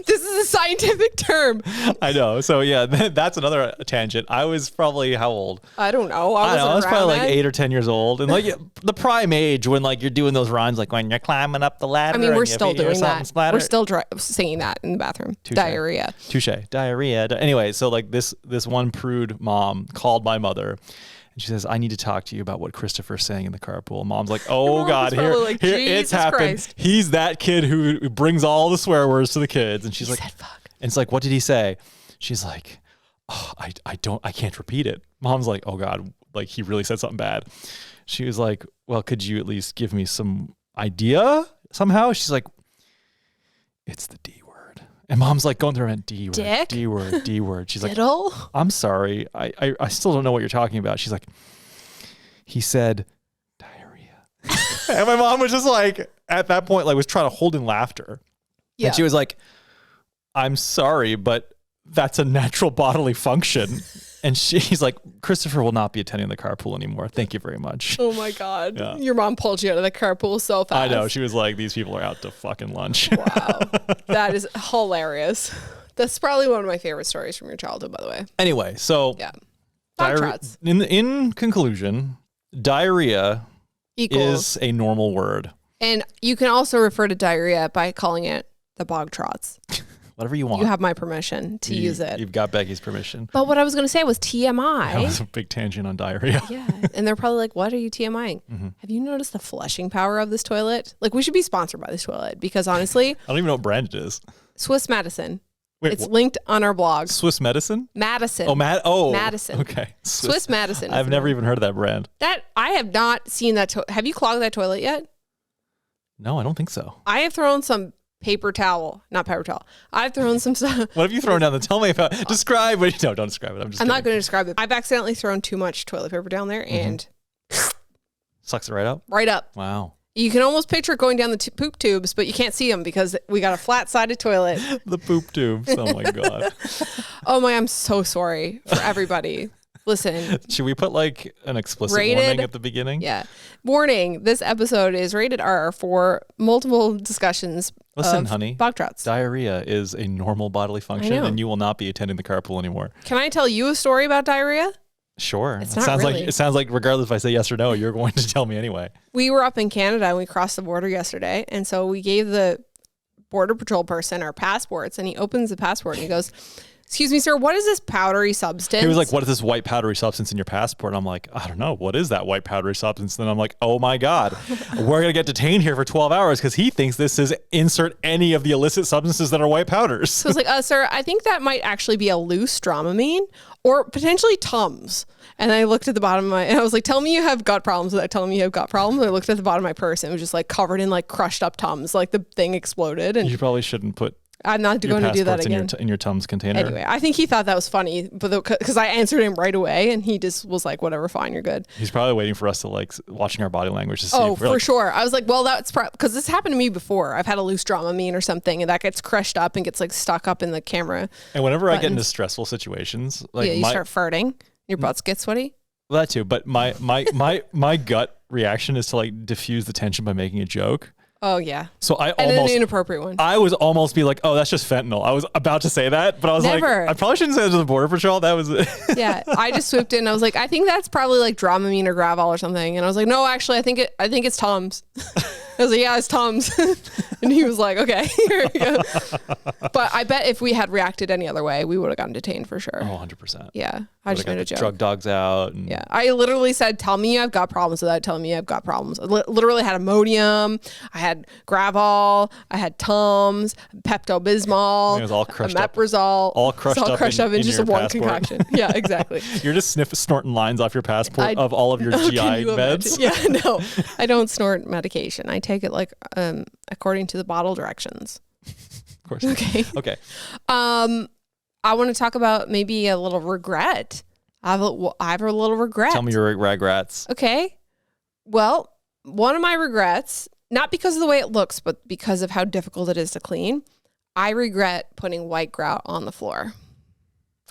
This is a scientific term. I know. So yeah, that's another tangent. I was probably how old? I don't know. I was probably like 8 or 10 years old, and like the prime age when like you're doing those rhymes, like when you're climbing up the ladder. I mean, we're still doing that. We're still singing that in the bathroom. Touché. Diarrhea. Touche. Diarrhea. Anyway, so like this one prude mom called my mother. And she says, I need to talk to you about what Christopher's saying in the carpool. Mom's like, oh God, here it's happened. Christ. He's that kid who brings all the swear words to the kids. And she's like, said, fuck. And it's like, what did he say? She's like, oh, I can't repeat it. Mom's like, oh God, like he really said something bad. She was like, well, could you at least give me some idea somehow? She's like, it's the D word. And Mom's like going through her D word, Dick? D word, D word. She's Diddle? Like, I'm sorry. I still don't know what you're talking about. She's like, he said diarrhea. And my mom was just like, at that point, like was trying to hold in laughter. Yeah. And she was like, I'm sorry, but that's a natural bodily function. And he's like, Christopher will not be attending the carpool anymore. Thank you very much. Oh my God. Yeah. Your mom pulled you out of the carpool so fast. I know. She was like, these people are out to fucking lunch. Wow. That is hilarious. That's probably one of my favorite stories from your childhood, by the way. Anyway, so yeah. In conclusion, diarrhea is a normal word. And you can also refer to diarrhea by calling it the bog trots. Whatever you want. You have my permission to use it. You've got Becky's permission. But what I was going to say was TMI. That was a big tangent on diarrhea. Yeah. And they're probably like, what are you TMIing? Mm-hmm. Have you noticed the flushing power of this toilet? Like, we should be sponsored by this toilet because honestly, I don't even know what brand it is. Swiss Madison. Wait, it's linked on our blog. Swiss Medicine? Madison. Oh, Madison. Okay. Swiss Madison. I've never even heard of that brand. I have not seen that. Have you clogged that toilet yet? No, I don't think so. I have thrown some not paper towel. I've thrown some stuff. What have you thrown down? Tell me about. Describe. No, don't describe it. I'm not going to describe it. I've accidentally thrown too much toilet paper down there and sucks it right up. Right up. Wow. You can almost picture it going down the poop tubes, but you can't see them because we got a flat-sided toilet. The poop tubes. Oh my God. Oh my, I'm so sorry for everybody. Listen. Should we put like an explicit warning at the beginning? Yeah. Warning, this episode is rated R for multiple discussions. Listen, honey. Bog trots. Diarrhea is a normal bodily function and you will not be attending the carpool anymore. Can I tell you a story about diarrhea? Sure. It sounds like regardless if I say yes or no, you're going to tell me anyway. We were up in Canada and we crossed the border yesterday. And so we gave the border patrol person our passports and he opens the passport and he goes, excuse me, sir, what is this powdery substance? He was like, what is this white powdery substance in your passport? And I'm like, I don't know. What is that white powdery substance? And then I'm like, oh my God, we're going to get detained here for 12 hours because he thinks this is insert any of the illicit substances that are white powders. So I was like, sir, I think that might actually be a loose Dramamine or potentially Tums. And I looked at the bottom of and I was like, tell me you have gut problems without telling me you have gut problems. And I looked at the bottom of my purse and it was just like covered in like crushed up Tums. Like the thing exploded. And you probably shouldn't put I'm not going to do that again. In your Tums container. Anyway, I think he thought that was funny, but because I answered him right away, and he just was like, "Whatever, fine, you're good." He's probably waiting for us to like watching our body language to see. Oh, for sure. I was like, "Well, that's because this happened to me before. I've had a loose Dramamine or something, and that gets crushed up and gets like stuck up in the camera." And whenever I get into stressful situations, like you start farting, your butts get sweaty. Well, that too, but my gut reaction is to like diffuse the tension by making a joke. Oh yeah. So and an inappropriate one. I was almost be like, oh, that's just fentanyl. I was about to say that, but I was like, I probably shouldn't say that to the Border Patrol. That was Yeah. I just swooped in and I was like, I think that's probably like Dramamine or Gravol or something. And I was like, no, actually, I think it's Tums. I was like, yeah, it's Tums. And he was like, okay, here we go. But I bet if we had reacted any other way, we would have gotten detained for sure. Oh, 100%. Yeah. I just made a joke. Drug dogs out. Yeah. I literally said, tell me I've got problems without telling me I've got problems. I literally had Imodium. I had Gravol. I had Tums, Pepto-Bismol. It was all crushed Omeprazole. All crushed up in just your one passport. concoction. Yeah, exactly. You're just snorting lines off your passport of all of your GI meds. Yeah, no. I don't snort medication. I take it like according to the bottle directions. Of course. Okay. Okay. I want to talk about maybe a little regret. I have a little regret. Tell me your regrets. Okay. Well, one of my regrets, not because of the way it looks, but because of how difficult it is to clean, I regret putting white grout on the floor.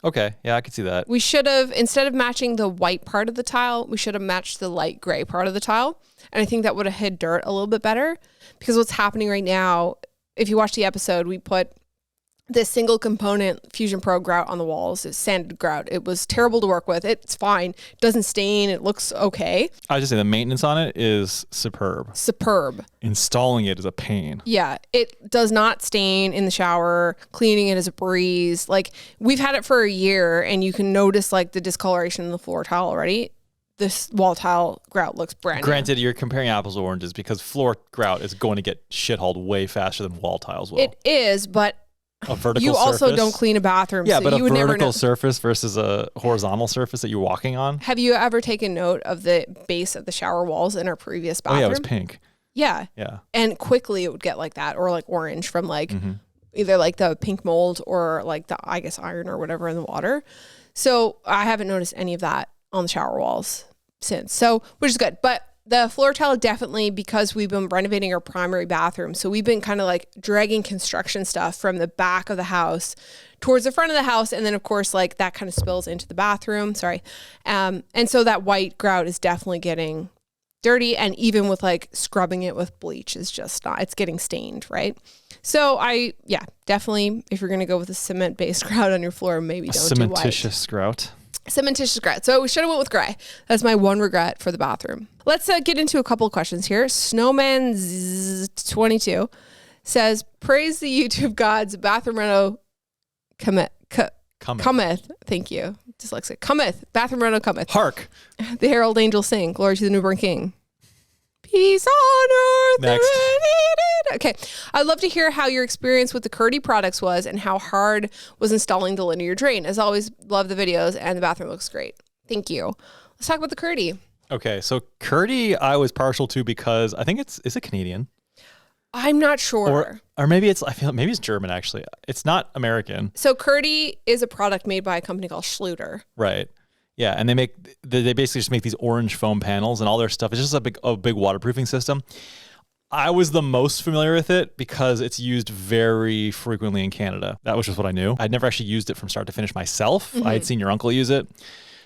Okay. Yeah, I could see that. We should have, instead of matching the white part of the tile, we should have matched the light gray part of the tile. And I think that would have hid dirt a little bit better, because what's happening right now, if you watch the episode, we put this single component Fusion Pro grout on the walls. It's sanded grout. It was terrible to work with. It's fine. It doesn't stain. It looks okay. I would just say the maintenance on it is superb. Superb. Installing it is a pain. Yeah. It does not stain in the shower. Cleaning it is a breeze. Like, we've had it for a year and you can notice like the discoloration in the floor tile already. This wall tile grout looks brand new. Granted, you're comparing apples to oranges, because floor grout is going to get shit-hauled way faster than wall tiles will. It is, but a vertical you surface. also don't clean a bathroom. Yeah, so but you a would never vertical know. surface versus a horizontal surface that you're walking on. Have you ever taken note of the base of the shower walls in our previous bathroom? Oh yeah, it was pink. Yeah. Yeah. And quickly it would get like that, or like orange from like either like the pink mold or like the, I guess, iron or whatever in the water. So I haven't noticed any of that on the shower walls since. So, which is good. But the floor tile, definitely, because we've been renovating our primary bathroom. So we've been kind of like dragging construction stuff from the back of the house towards the front of the house. And then of course, like that kind of spills into the bathroom. Sorry. And so that white grout is definitely getting dirty. And even with like scrubbing it with bleach is just not, it's getting stained. Right. So definitely, if you're going to go with a cement based grout on your floor, maybe don't do white. Cementitious grout. Cementitious grout. So we should have went with gray. That's my one regret for the bathroom. Let's get into a couple of questions here. Snowman22 says, praise the YouTube gods, bathroom reno cometh. Thank you. Dyslexic. Cometh. Bathroom reno cometh. Hark. The herald angels sing. Glory to the newborn king. Peace on earth. Next. Okay. I'd love to hear how your experience with the Kerdi products was and how hard was installing the linear drain. As always, love the videos and the bathroom looks great. Thank you. Let's talk about the Kerdi. Okay. So Kerdi I was partial to because I think is it Canadian? I'm not sure. Or maybe maybe it's German actually. It's not American. So Kerdi is a product made by a company called Schluter. Right. Yeah, and they basically just make these orange foam panels, and all their stuff. It's just a big waterproofing system. I was the most familiar with it because it's used very frequently in Canada. That was just what I knew. I'd never actually used it from start to finish myself. I had seen your uncle use it.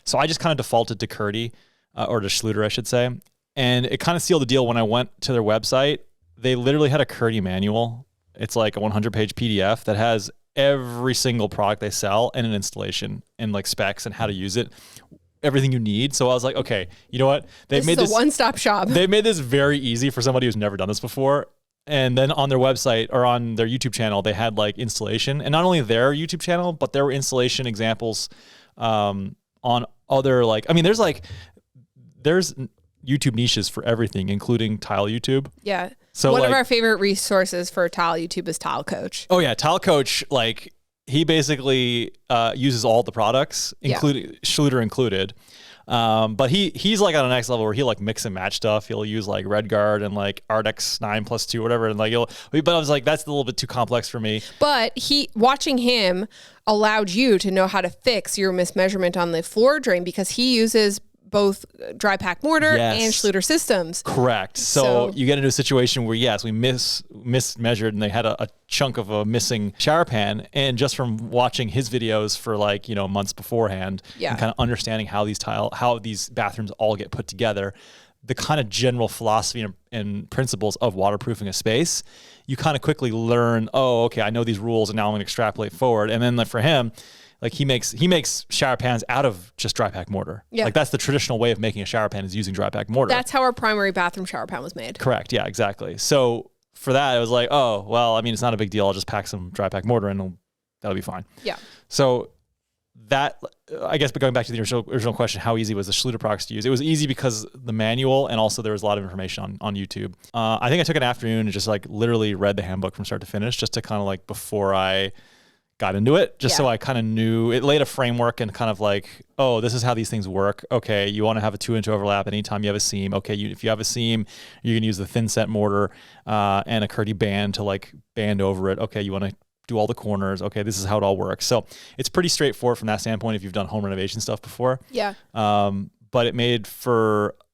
So I just kind of defaulted to Kerdi, or to Schluter, I should say. And it kind of sealed the deal when I went to their website. They literally had a Kerdi manual. It's like a 100-page PDF that has every single product they sell and an installation and like specs and how to use it. Everything you need. So I was like, okay, you know what? This is a one-stop shop. They made this very easy for somebody who's never done this before. And then on their website or on their YouTube channel, they had like installation, and not only their YouTube channel, but there were installation examples on other, like, I mean, there's YouTube niches for everything, including tile YouTube. Yeah. So one of our favorite resources for tile YouTube is Tile Coach. Oh yeah. Tile Coach, like, he basically uses all the products, including Schluter included. But he's like on a next level where he'll like mix and match stuff. He'll use like RedGuard and like Ardex 9+2, whatever. And like, but I was like, that's a little bit too complex for me. But watching him allowed you to know how to fix your mismeasurement on the floor drain, because he uses both dry pack mortar and Schluter systems. Correct. So you get into a situation where, yes, we mismeasured, and they had a chunk of a missing shower pan. And just from watching his videos for like, months beforehand, and kind of understanding how these bathrooms all get put together, the kind of general philosophy and principles of waterproofing a space, you kind of quickly learn, oh, okay, I know these rules and now I'm going to extrapolate forward. And then like for him, like he makes shower pans out of just dry pack mortar. Yeah. Like that's the traditional way of making a shower pan is using dry pack mortar. That's how our primary bathroom shower pan was made. Correct. Yeah, exactly. So for that, it was like, oh, well, I mean, it's not a big deal. I'll just pack some dry pack mortar and that'll be fine. Yeah. So that, I guess, but going back to the original question, how easy was the Schluter products to use? It was easy because the manual, and also there was a lot of information on YouTube. I think I took an afternoon and just like literally read the handbook from start to finish, just to kind of like before I got into it, just so I kind of knew it laid a framework and kind of like, oh, this is how these things work. Okay, you want to have a 2-inch overlap anytime you have a seam. Okay, if you have a seam, you can use the thin set mortar and a Kerdi band to like band over it. Okay, you want to do all the corners. Okay, this is how it all works. So it's pretty straightforward from that standpoint if you've done home renovation stuff before. Yeah. But it made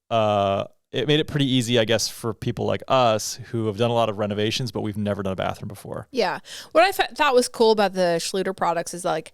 it pretty easy, I guess, for people like us who have done a lot of renovations, but we've never done a bathroom before. Yeah. What I thought was cool about the Schluter products is like,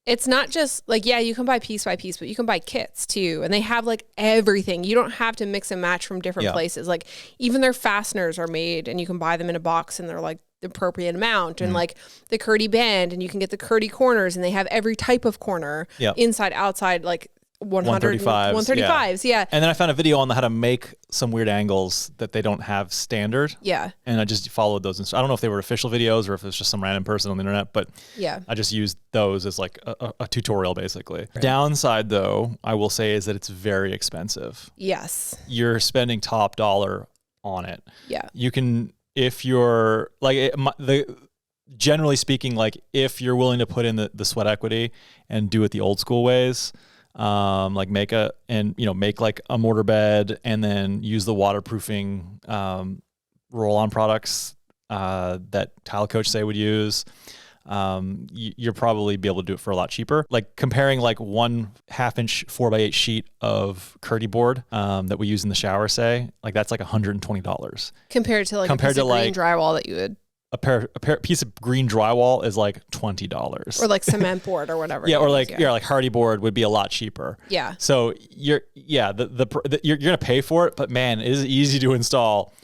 it's not just like, yeah, you can buy piece by piece, but you can buy kits too. And they have like everything. You don't have to mix and match from different places. Like even their fasteners are made and you can buy them in a box and they're like the appropriate amount. And like the Kerdi band, and you can get the Kerdi corners, and they have every type of corner, inside, outside, like 135s. Yeah. And then I found a video on how to make some weird angles that they don't have standard. Yeah. And I just followed those. I don't know if they were official videos or if it was just some random person on the internet, but yeah, I just used those as like a tutorial basically. Right. Downside though, I will say, is that it's very expensive. Yes. You're spending top dollar on it. Yeah. You can, if you're like generally speaking, like if you're willing to put in the sweat equity and do it the old school ways, like make like a mortar bed and then use the waterproofing roll-on products that Tile Coach say would use. You'll probably be able to do it for a lot cheaper. Like comparing like 1/2 inch 4x8 sheet of Kerdi board that we use in the shower, say, like that's like $120 compared to like a piece of green drywall that you would. A piece of green drywall is like $20, or like cement board or whatever. Yeah, or like like hardy board would be a lot cheaper. Yeah. So you're gonna pay for it, but man, it is easy to install.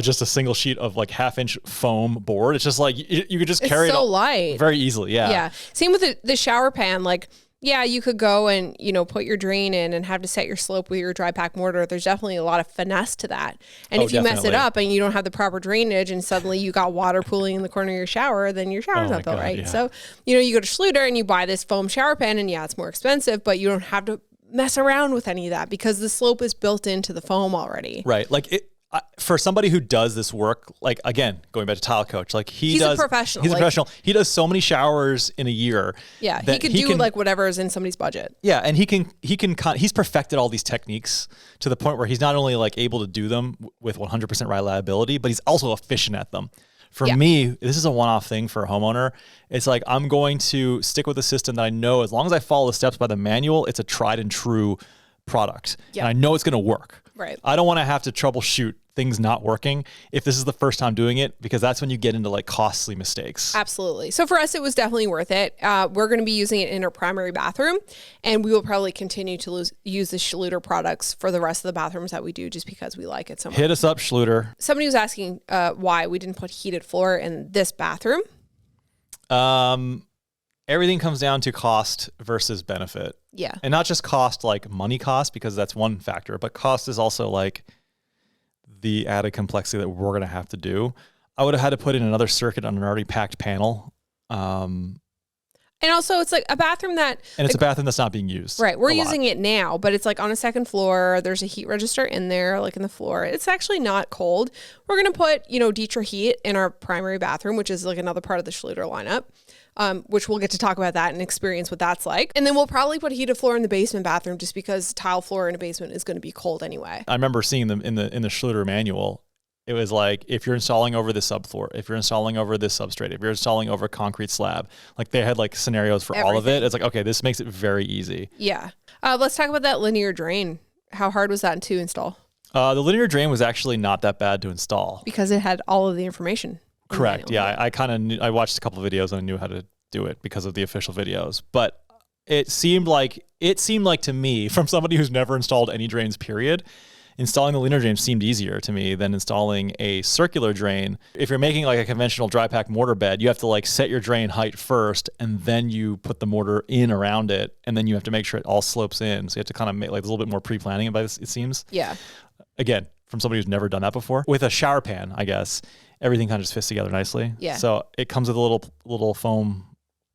Just a single sheet of like 1/2 inch foam board. It's just like you could just carry it light very easily. Yeah. Yeah. Same with the shower pan. Like, yeah, you could go and, put your drain in and have to set your slope with your dry pack mortar. There's definitely a lot of finesse to that. And if you mess it up and you don't have the proper drainage and suddenly you got water pooling in the corner of your shower, then your shower's not built right. Yeah. So, you go to Schluter and you buy this foam shower pan, and yeah, it's more expensive, but you don't have to mess around with any of that because the slope is built into the foam already. Right. Like for somebody who does this work, like again, going back to Tile Coach, like he's a professional. He's a professional. He does so many showers in a year. Yeah, he could do like whatever is in somebody's budget. Yeah, and he's perfected all these techniques to the point where he's not only like able to do them with 100% reliability, but he's also efficient at them. For me, this is a one-off thing for a homeowner. It's like I'm going to stick with a system that I know, as long as I follow the steps by the manual, it's a tried and true product. And I know it's going to work. Right. I don't want to have to troubleshoot things not working if this is the first time doing it, because that's when you get into like costly mistakes. Absolutely. So for us, it was definitely worth it. We're going to be using it in our primary bathroom, and we will probably continue to use the Schluter products for the rest of the bathrooms that we do, just because we like it so much. Hit us up, Schluter. Somebody was asking why we didn't put heated floor in this bathroom. Everything comes down to cost versus benefit. Yeah. And not just cost, like money cost, because that's one factor, but cost is also like the added complexity that we're going to have to do. I would have had to put in another circuit on an already packed panel. And also it's like a bathroom that... And it's a bathroom that's not being used. Right. We're using it now, but it's like on a second floor. There's a heat register in there, like in the floor. It's actually not cold. We're going to put, Dietra heat in our primary bathroom, which is like another part of the Schluter lineup. Which we'll get to talk about that and experience what that's like. And then we'll probably put heated floor in the basement bathroom, just because tile floor in a basement is going to be cold anyway. I remember seeing them in the Schluter manual. It was like, if you're installing over this subfloor, if you're installing over this substrate, if you're installing over a concrete slab, like they had like scenarios for all of it. It's like, okay, this makes it very easy. Yeah. Let's talk about that linear drain. How hard was that to install? The linear drain was actually not that bad to install. Because it had all of the information. Correct. Yeah. I kind of I watched a couple of videos and I knew how to do it because of the official videos. But it seemed like to me, from somebody who's never installed any drains, period, installing the linear drain seemed easier to me than installing a circular drain. If you're making like a conventional dry pack mortar bed, you have to like set your drain height first, and then you put the mortar in around it, and then you have to make sure it all slopes in. So you have to kind of make like a little bit more pre-planning about this, it seems. Yeah. Again, from somebody who's never done that before. With a shower pan, I guess, everything kind of just fits together nicely. Yeah. So it comes with a little foam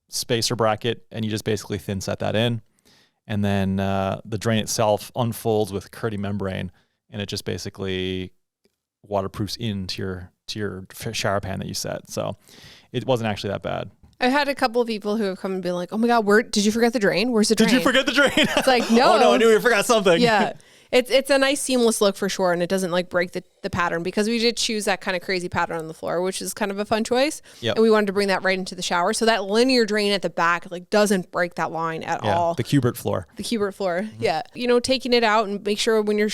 spacer bracket, and you just basically thin set that in. And then the drain itself unfolds with Kerdi membrane, and it just basically waterproofs into your shower pan that you set. So it wasn't actually that bad. I've had a couple of people who have come and been like, "Oh my God, did you forget the drain? Where's the drain? Did you forget the drain?" It's like, no. Oh no, I knew we forgot something. Yeah. It's a nice seamless look for sure, and it doesn't like break the pattern, because we did choose that kind of crazy pattern on the floor, which is kind of a fun choice. Yep. And we wanted to bring that right into the shower, so that linear drain at the back like doesn't break that line at all. The Cubert floor. The Cubert floor. Mm-hmm. Yeah. You know, taking it out, and make sure when you're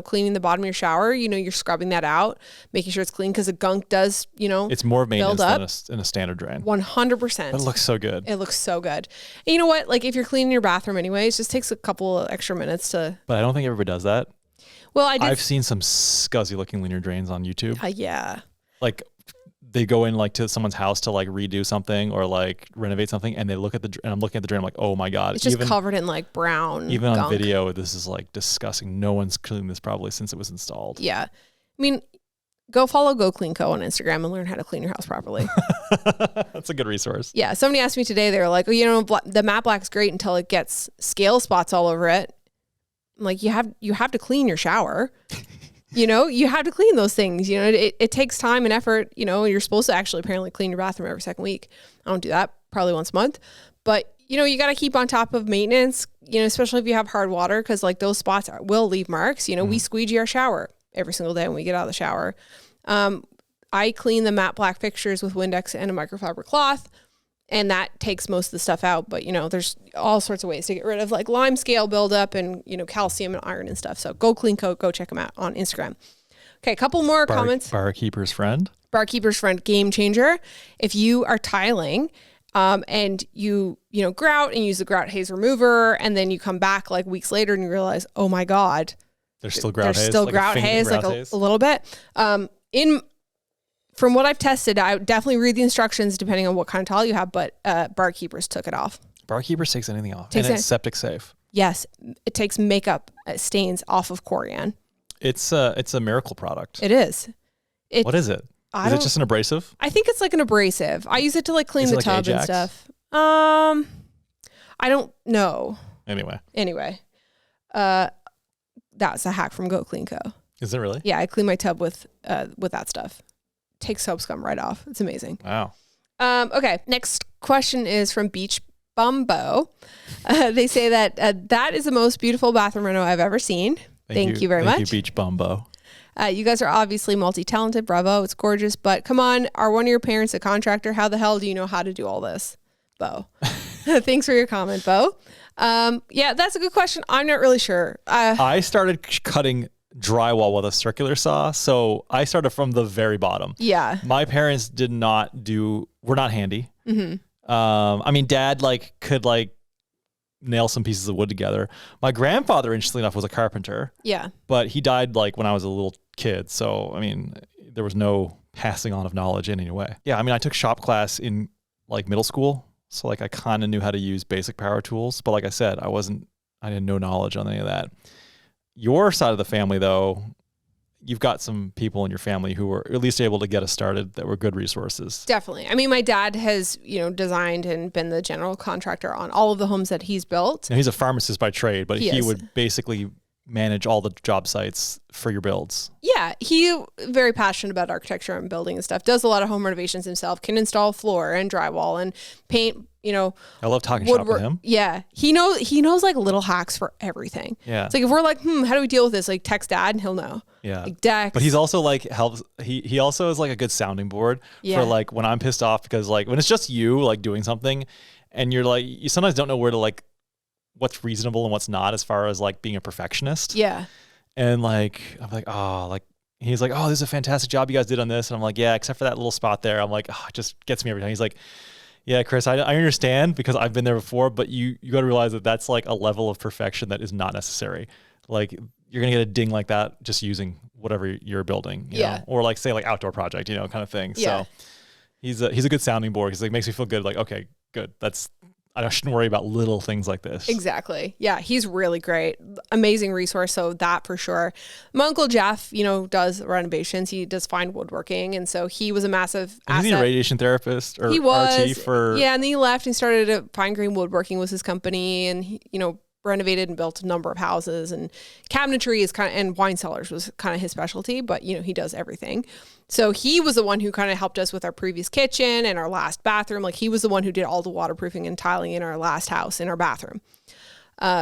cleaning the bottom of your shower, you know, you're scrubbing that out, making sure it's clean, because the gunk does, you know, it's more maintenance than a standard drain. 100%. But it looks so good. It looks so good. And you know what? Like if you're cleaning your bathroom anyways, it just takes a couple of extra minutes to. But I don't think everybody does that. Well, I've seen some scuzzy looking linear drains on YouTube. Yeah. Like they go in like to someone's house to like redo something or like renovate something, and they look at and I'm looking at the drain, I'm like, oh my God. It's just covered in like brown Even gunk. on video, this is like disgusting. No one's cleaned this probably since it was installed. Yeah. I mean, go follow Go Clean Co on Instagram and learn how to clean your house properly. That's a good resource. Yeah. Somebody asked me today, they were like, oh, you know, the matte black's great until it gets scale spots all over it. I'm like, you have to clean your shower. You know, you have to clean those things. You know, it takes time and effort. You know, you're supposed to actually apparently clean your bathroom every second week. I don't do that, probably once a month. But, you know, you got to keep on top of maintenance, you know, especially if you have hard water, because like those spots will leave marks. You know, we squeegee our shower every single day when we get out of the shower. I clean the matte black fixtures with Windex and a microfiber cloth, and that takes most of the stuff out. But, you know, there's all sorts of ways to get rid of like lime scale buildup and, you know, calcium and iron and stuff. So Go Clean Co, go check them out on Instagram. Okay, a couple more comments. Barkeeper's friend, game changer. If you are tiling and you grout and use the grout haze remover, and then you come back like weeks later and you realize, oh my God, there's still grout haze. There's still grout haze, like a little bit. From what I've tested, I would definitely read the instructions depending on what kind of tile you have, but Barkeepers took it off. Barkeepers takes anything off. And it's septic safe. Yes. It takes makeup stains off of corian. It's a miracle product. It is. What is it? Is it just an abrasive? I think it's like an abrasive. I use it to like clean the tub and stuff. I don't know. Anyway. That's a hack from Go Clean Co. Is it really? Yeah, I clean my tub with that stuff. Takes soap scum right off. It's amazing. Wow. Okay. Next question is from Beach Bumbo. They say that that is the most beautiful bathroom reno I've ever seen. Thank you very much. Thank you, Beach Bumbo. You guys are obviously multi-talented. Bravo. It's gorgeous. But come on, are one of your parents a contractor? How the hell do you know how to do all this? Bo. Thanks for your comment, Bo. Yeah, that's a good question. I'm not really sure. I started cutting drywall with a circular saw, so I started from the very bottom. Yeah. My parents were not handy. Mm-hmm. I mean, Dad could nail some pieces of wood together. My grandfather, interestingly enough, was a carpenter. Yeah. But he died when I was a little kid, so I mean, there was no passing on of knowledge in any way. Yeah, I mean, I took shop class in middle school, so I kind of knew how to use basic power tools, but like I said, I didn't know knowledge on any of that. Your side of the family, though, you've got some people in your family who were at least able to get us started that were good resources. Definitely. I mean, my dad has, designed and been the general contractor on all of the homes that he's built. And he's a pharmacist by trade, but he would basically manage all the job sites for your builds. Yeah, he very passionate about architecture and building and stuff. Does a lot of home renovations himself. Can install floor and drywall and paint. I love talking shop with him. Yeah, he knows like little hacks for everything. Yeah, it's like if we're like, how do we deal with this? Like text Dad and he'll know. Yeah, like Dex. But he's also helps. He also is a good sounding board for when I'm pissed off, because when it's just you doing something, and you're you sometimes don't know where to what's reasonable and what's not as far as being a perfectionist. Yeah, and I'm he's like, oh, this is a fantastic job you guys did on this, and I'm like, yeah, except for that little spot there. I'm like, oh, it just gets me every time. He's like, Yeah, Chris, I understand because I've been there before, but you got to realize that that's like a level of perfection that is not necessary. Like you're going to get a ding like that just using whatever you're building, you know, or like say like outdoor project, you know, kind of thing. Yeah. So he's a good sounding board because it makes me feel good. Like, okay, good. I shouldn't worry about little things like this. Exactly. Yeah, he's really great. Amazing resource. So that for sure. My Uncle Jeff, you know, does renovations. He does fine woodworking. And so he was a massive asset. Is he a radiation therapist or he was, RT for? Yeah, and then he left and started a Fine Grain Woodworking was his company. And he, you know, renovated and built a number of houses, and cabinetry is kind of, and wine cellars was kind of his specialty, but you know, he does everything. So he was the one who kind of helped us with our previous kitchen and our last bathroom. Like he was the one who did all the waterproofing and tiling in our last house in our bathroom.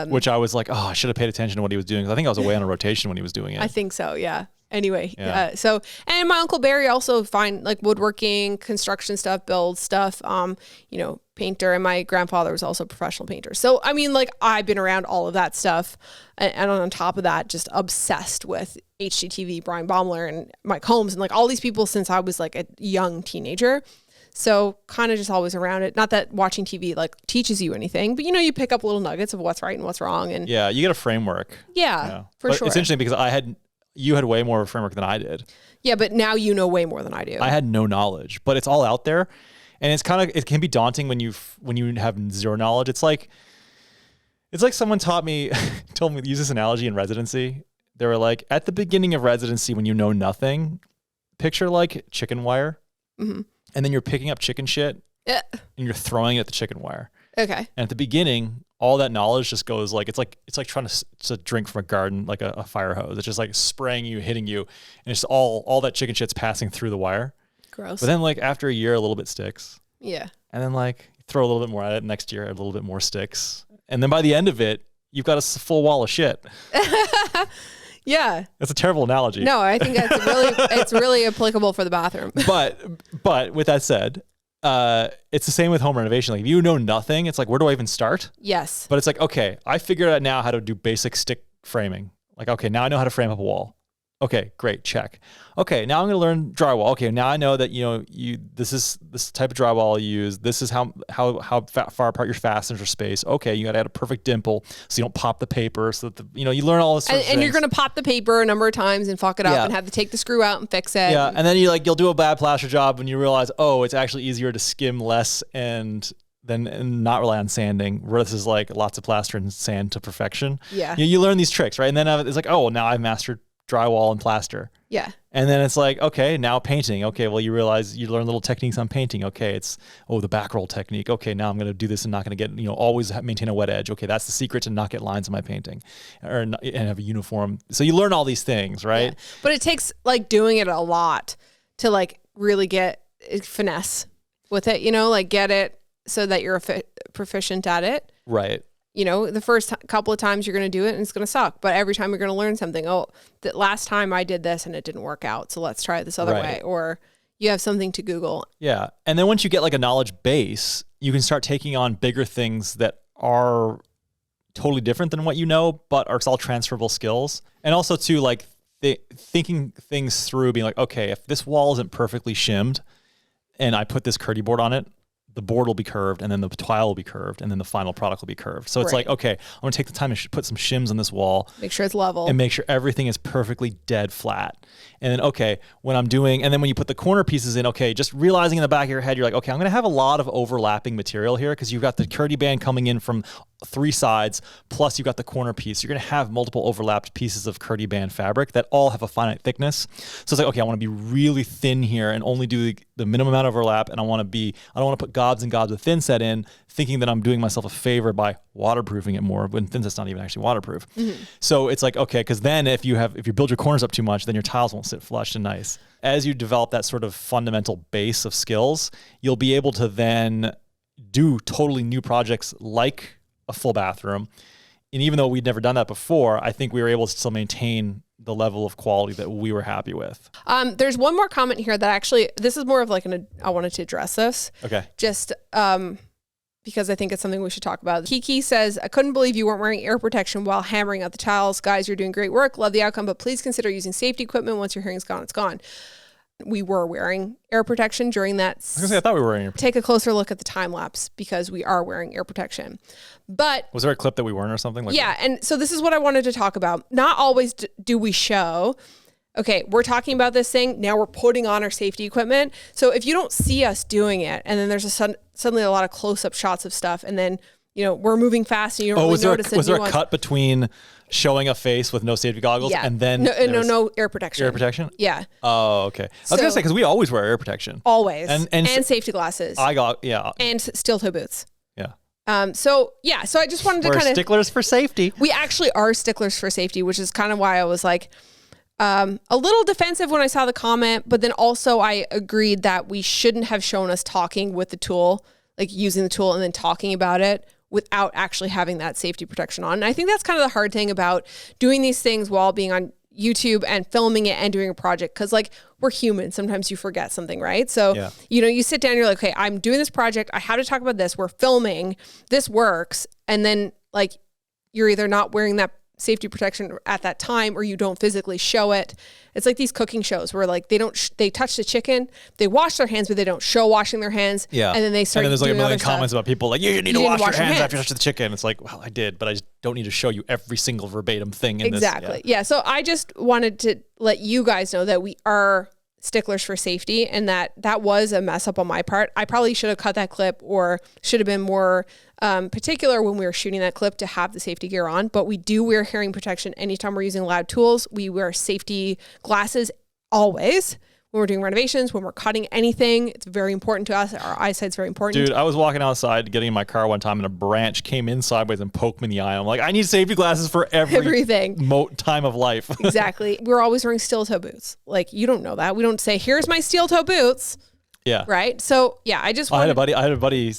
Which I was like, oh, I should have paid attention to what he was doing. I think I was away on a rotation when he was doing it. I think so. Yeah. Anyway, so, and my Uncle Barry also find like woodworking, construction stuff, build stuff, you know, painter, and my grandfather was also a professional painter. So, I mean, like I've been around all of that stuff. And on top of that, just obsessed with HGTV, Brian Baumler and Mike Holmes and like all these people since I was like a young teenager. So kind of just always around it. Not that watching TV like teaches you anything, but you know, you pick up little nuggets of what's right and what's wrong. And yeah, you get a framework. Yeah, for but sure. It's interesting because you had way more of a framework than I did. Yeah, but now you know way more than I do. I had no knowledge, but it's all out there. And it's kind of, it can be daunting when you have zero knowledge. It's like someone told me to use this analogy in residency. They were like, at the beginning of residency, when you know nothing, picture like chicken wire. Mm-hmm. And then you're picking up chicken shit and you're throwing it at the chicken wire. Okay. And at the beginning, all that knowledge just goes like, it's like trying to drink from a garden, like a fire hose. It's just like spraying you, hitting you. And it's all that chicken shit's passing through the wire. Gross. But then like after a year, a little bit sticks. Yeah. And then like throw a little bit more at it. Next year, a little bit more sticks. And then by the end of it, you've got a full wall of shit. Yeah. That's a terrible analogy. No, I think it's really applicable for the bathroom. But with that said, it's the same with home renovation. Like if you know nothing, it's like, where do I even start? Yes. But it's like, okay, I figured out now how to do basic stick framing. Like, okay, now I know how to frame up a wall. Okay, great, check. Okay, now I'm going to learn drywall. Okay, now I know that this is this type of drywall you use. This is how far apart your fasteners are spaced. Okay, you got to add a perfect dimple so you don't pop the paper. So that you learn all this. And you're going to pop the paper a number of times and fuck it up and have to take the screw out and fix it. Yeah, and then you'll do a bad plaster job when you realize, oh, it's actually easier to skim less and not rely on sanding versus like lots of plaster and sand to perfection. Yeah, you learn these tricks, right? And then it's like, oh, now I've mastered drywall and plaster. Yeah. And then it's like, okay, now painting. Okay, well, you realize you learn little techniques on painting. Okay, it's, the back roll technique. Okay, now I'm going to do this and not going to get, always maintain a wet edge. Okay, that's the secret to not get lines in my painting and have a uniform. So you learn all these things, right? Yeah. But it takes like doing it a lot to like really get finesse with it, like get it so that you're proficient at it. Right. The first couple of times you're going to do it and it's going to suck. But every time you're going to learn something. Oh, that last time I did this and it didn't work out. So let's try it this other way. Or you have something to Google. Yeah. And then once you get like a knowledge base, you can start taking on bigger things that are totally different than what you know, but are all transferable skills. And also too, like thinking things through, being like, okay, if this wall isn't perfectly shimmed and I put this Kerdi board on it, the board will be curved and then the tile will be curved and then the final product will be curved. So it's like, okay, I'm going to take the time to put some shims on this wall. Make sure it's level. And make sure everything is perfectly dead flat. And then, okay, and then when you put the corner pieces in, okay, just realizing in the back of your head, you're like, okay, I'm going to have a lot of overlapping material here because you've got the Kerdi band coming in from 3 sides, plus you've got the corner piece. You're going to have multiple overlapped pieces of Kerdi band fabric that all have a finite thickness. So it's like, okay, I want to be really thin here and only do the minimum amount of overlap. And I don't want to put gobs and gobs of thin set in, thinking that I'm doing myself a favor by waterproofing it more when thin set's not even actually waterproof. Mm-hmm. So it's like, okay, because then if you build your corners up too much, then your tiles won't sit flush and nice. As you develop that sort of fundamental base of skills, you'll be able to then do totally new projects like a full bathroom. And even though we'd never done that before, I think we were able to still maintain the level of quality that we were happy with. There's one more comment here that actually, this is more of like I wanted to address this. Okay. Just because I think it's something we should talk about. Kiki says, I couldn't believe you weren't wearing air protection while hammering out the tiles. Guys, you're doing great work. Love the outcome, but please consider using safety equipment. Once your hearing's gone, it's gone. We were wearing air protection during that. I was gonna say, I thought we were wearing. Take a closer look at the time lapse because we are wearing air protection. But was there a clip that we weren't or something like yeah, that? and so this is what I wanted to talk about. Not always do we show, okay, we're talking about this thing, now we're putting on our safety equipment. So if you don't see us doing it, and then there's suddenly a lot of close-up shots of stuff, and then, you know, we're moving fast and you don't really notice was there a cut between showing a face with no safety goggles and then no air protection? Air protection? Yeah. Oh, okay. I was gonna say, because we always wear air protection. Always. And safety glasses. And steel toe boots. Yeah. So I just wanted to we're kind of sticklers for safety. We actually are sticklers for safety, which is kind of why I was like a little defensive when I saw the comment, but then also I agreed that we shouldn't have shown us talking with the tool, like using the tool and then talking about it without actually having that safety protection on. And I think that's kind of the hard thing about doing these things while being on YouTube and filming it and doing a project. Cause like we're human. Sometimes you forget something, right? So, you know, you sit down, you're like, okay, I'm doing this project. I have to talk about this. We're filming, this works. And then like, you're either not wearing that safety protection at that time or you don't physically show it. It's like these cooking shows where like they touch the chicken, they wash their hands, but they don't show washing their hands. Yeah. And then they start and then there's like a million comments about people like, you need to wash your hands after you touch the chicken. It's like, well, I did, but I just don't need to show you every single verbatim thing in this. Exactly. Yeah. So I just wanted to let you guys know that we are sticklers for safety and that was a mess up on my part. I probably should have cut that clip or should have been more particular when we were shooting that clip to have the safety gear on, but we do wear hearing protection anytime we're using loud tools. We wear safety glasses always when we're doing renovations, when we're cutting anything. It's very important to us. Our eyesight's very important. Dude, I was walking outside getting in my car one time and a branch came in sideways and poked me in the eye. I'm like, I need safety glasses for everything time of life. Exactly. We're always wearing steel toe boots. Like, you don't know that. We don't say, here's my steel toe boots. Yeah. Right. So yeah, I had a buddy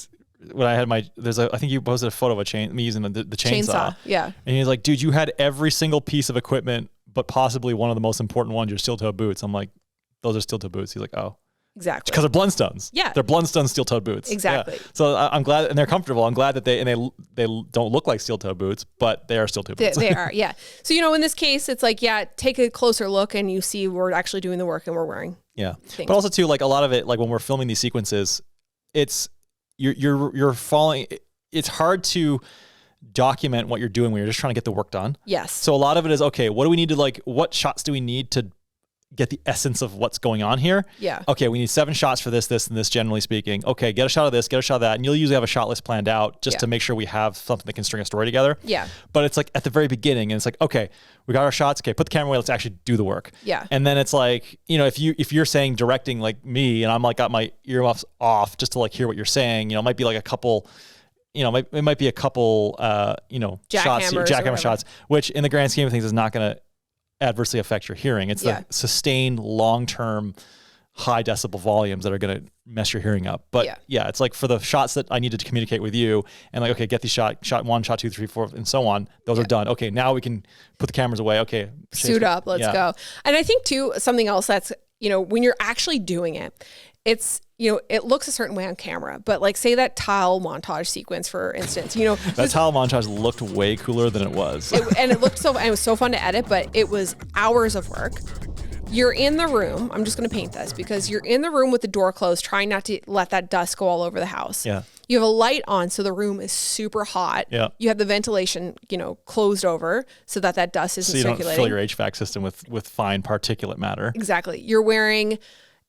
when I had I think you posted a photo of me using the chainsaw. Yeah. And he's like, dude, you had every single piece of equipment, but possibly one of the most important ones, your steel toe boots. I'm like, those are steel toe boots. He's like, oh. Exactly. Because they're Blundstones. Yeah. They're Blundstone steel toe boots. Exactly. Yeah. So I'm glad, and they're comfortable. I'm glad that they don't look like steel toe boots, but they are steel toe boots. They are, yeah. So, you know, in this case, it's like, yeah, take a closer look and you see we're actually doing the work and we're wearing things. But also too, like a lot of it, like when we're filming these sequences, you're falling, it's hard to document what you're doing when you're just trying to get the work done. Yes. So a lot of it is, okay, what do we need to what shots do we need to get the essence of what's going on here? Yeah. Okay, we need 7 shots for this, and this, generally speaking. Okay, get a shot of this, get a shot of that. And you'll usually have a shot list planned out just to make sure we have something that can string a story together. Yeah. But it's like at the very beginning, and it's like, okay, we got our shots. Okay, put the camera away. Let's actually do the work. Yeah. And then it's like, you know, if you're saying directing like me, and I'm like got my earmuffs off just to like hear what you're saying, you know, it might be like a couple, you know, it might be a couple, you know, jackhammer shots, which in the grand scheme of things is not going to adversely affect your hearing. It's the sustained long-term high decibel volumes that are going to mess your hearing up. But yeah, it's like for the shots that I needed to communicate with you and like, okay, get these shot 1, shot 2, 3, 4, and so on. Those are done. Okay. Now we can put the cameras away. Okay. Suit up. Let's go. And I think too, something else that's, you know, when you're actually doing it, it's, you know, it looks a certain way on camera, but like say that tile montage sequence, for instance, you know, that tile montage looked way cooler than it was. And it was so fun to edit, but it was hours of work. You're in the room. I'm just going to paint this because you're in the room with the door closed, trying not to let that dust go all over the house. Yeah. You have a light on, so the room is super hot. Yeah. You have the ventilation, you know, closed over so that dust isn't circulating. So you don't fill your HVAC system with fine particulate matter. Exactly. You're wearing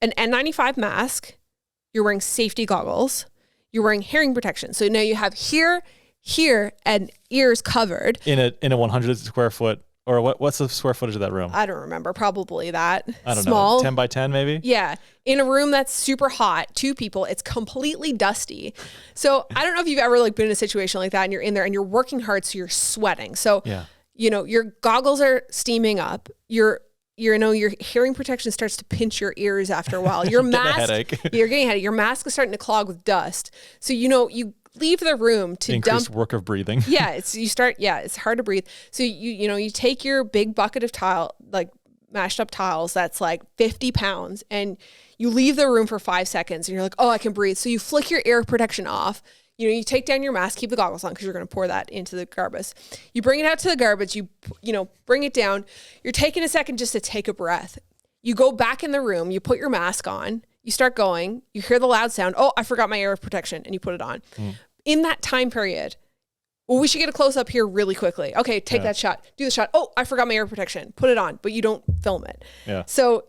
an N95 mask. You're wearing safety goggles. You're wearing hearing protection. So now you have here, and ears covered. In a 100 square foot, or what's the square footage of that room? I don't remember. Probably that. I don't Small. know. 10 by 10 maybe? Yeah. In a room that's super hot, 2 people, it's completely dusty. So I don't know if you've ever like been in a situation like that and you're in there and you're working hard, so you're sweating. So, you know, your goggles are steaming up. Your hearing protection starts to pinch your ears after a while. Your mask, you're getting a headache. Your mask is starting to clog with dust. So, you know, you leave the room to increased work of breathing. Yeah. It's hard to breathe. So you take your big bucket of mashed up tiles that's like 50 pounds and you leave the room for 5 seconds and you're like, oh, I can breathe. So you flick your air protection off. You know, you take down your mask, keep the goggles on because you're going to pour that into the garbage. You bring it out to the garbage, you bring it down. You're taking a second just to take a breath. You go back in the room, you put your mask on, you start going, you hear the loud sound. Oh, I forgot my air protection. And you put it on. In that time period, well, we should get a close up here really quickly. Okay, take that shot, do the shot. Oh, I forgot my air protection. Put it on, but you don't film it. Yeah. So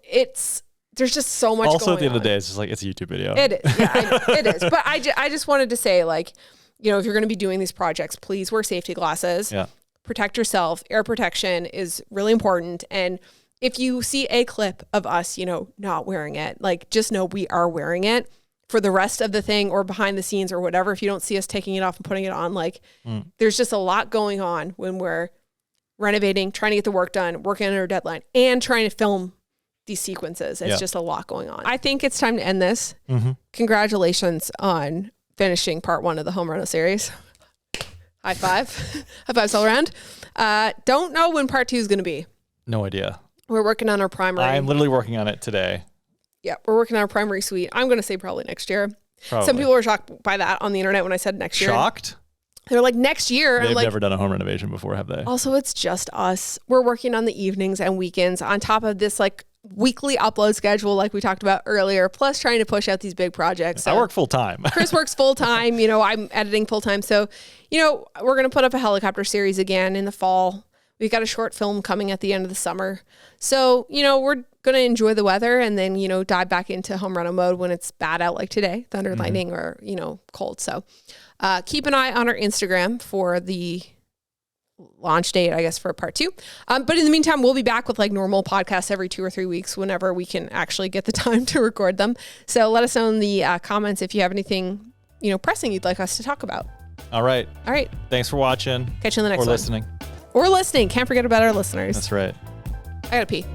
there's just so much also, going at the end on. of the day, it's just like, it's a YouTube video. It is. Yeah, it is. But I just wanted to say, like, you know, if you're going to be doing these projects, please wear safety glasses. Yeah. Protect yourself. Air protection is really important. And if you see a clip of us, you know, not wearing it, like, just know we are wearing it for the rest of the thing or behind the scenes or whatever. If you don't see us taking it off and putting it on, like, there's just a lot going on when we're renovating, trying to get the work done, working under a deadline, and trying to film these sequences. It's just a lot going on. I think it's time to end this. Congratulations on finishing part 1 of the Home Reno series. High five. High fives all around. Don't know when part 2 is going to be. No idea. We're working on our primary. I'm literally working on it today. Yeah, we're working on our primary suite. I'm going to say probably next year. Probably. Some people were shocked by that on the internet when I said next year. Shocked? They're like, next year. They've like, never done a home renovation before, have they? Also, it's just us. We're working on the evenings and weekends on top of this, like, weekly upload schedule like we talked about earlier, plus trying to push out these big projects. So I work full time. Chris works full time. You know, I'm editing full time. So, you know, we're going to put up a helicopter series again in the fall. We've got a short film coming at the end of the summer. So, you know, we're going to enjoy the weather and then, you know, dive back into home reno mode when it's bad out like today, thunder, lightning, or, you know, cold. So keep an eye on our Instagram for the launch date, I guess, for part 2. But in the meantime, we'll be back with like normal podcasts every 2 or 3 weeks whenever we can actually get the time to record them. So let us know in the comments if you have anything, you know, pressing you'd like us to talk about. All right. Thanks for watching. Catch you in the next one. Or listening. Or listening. Can't forget about our listeners. That's right. I gotta pee.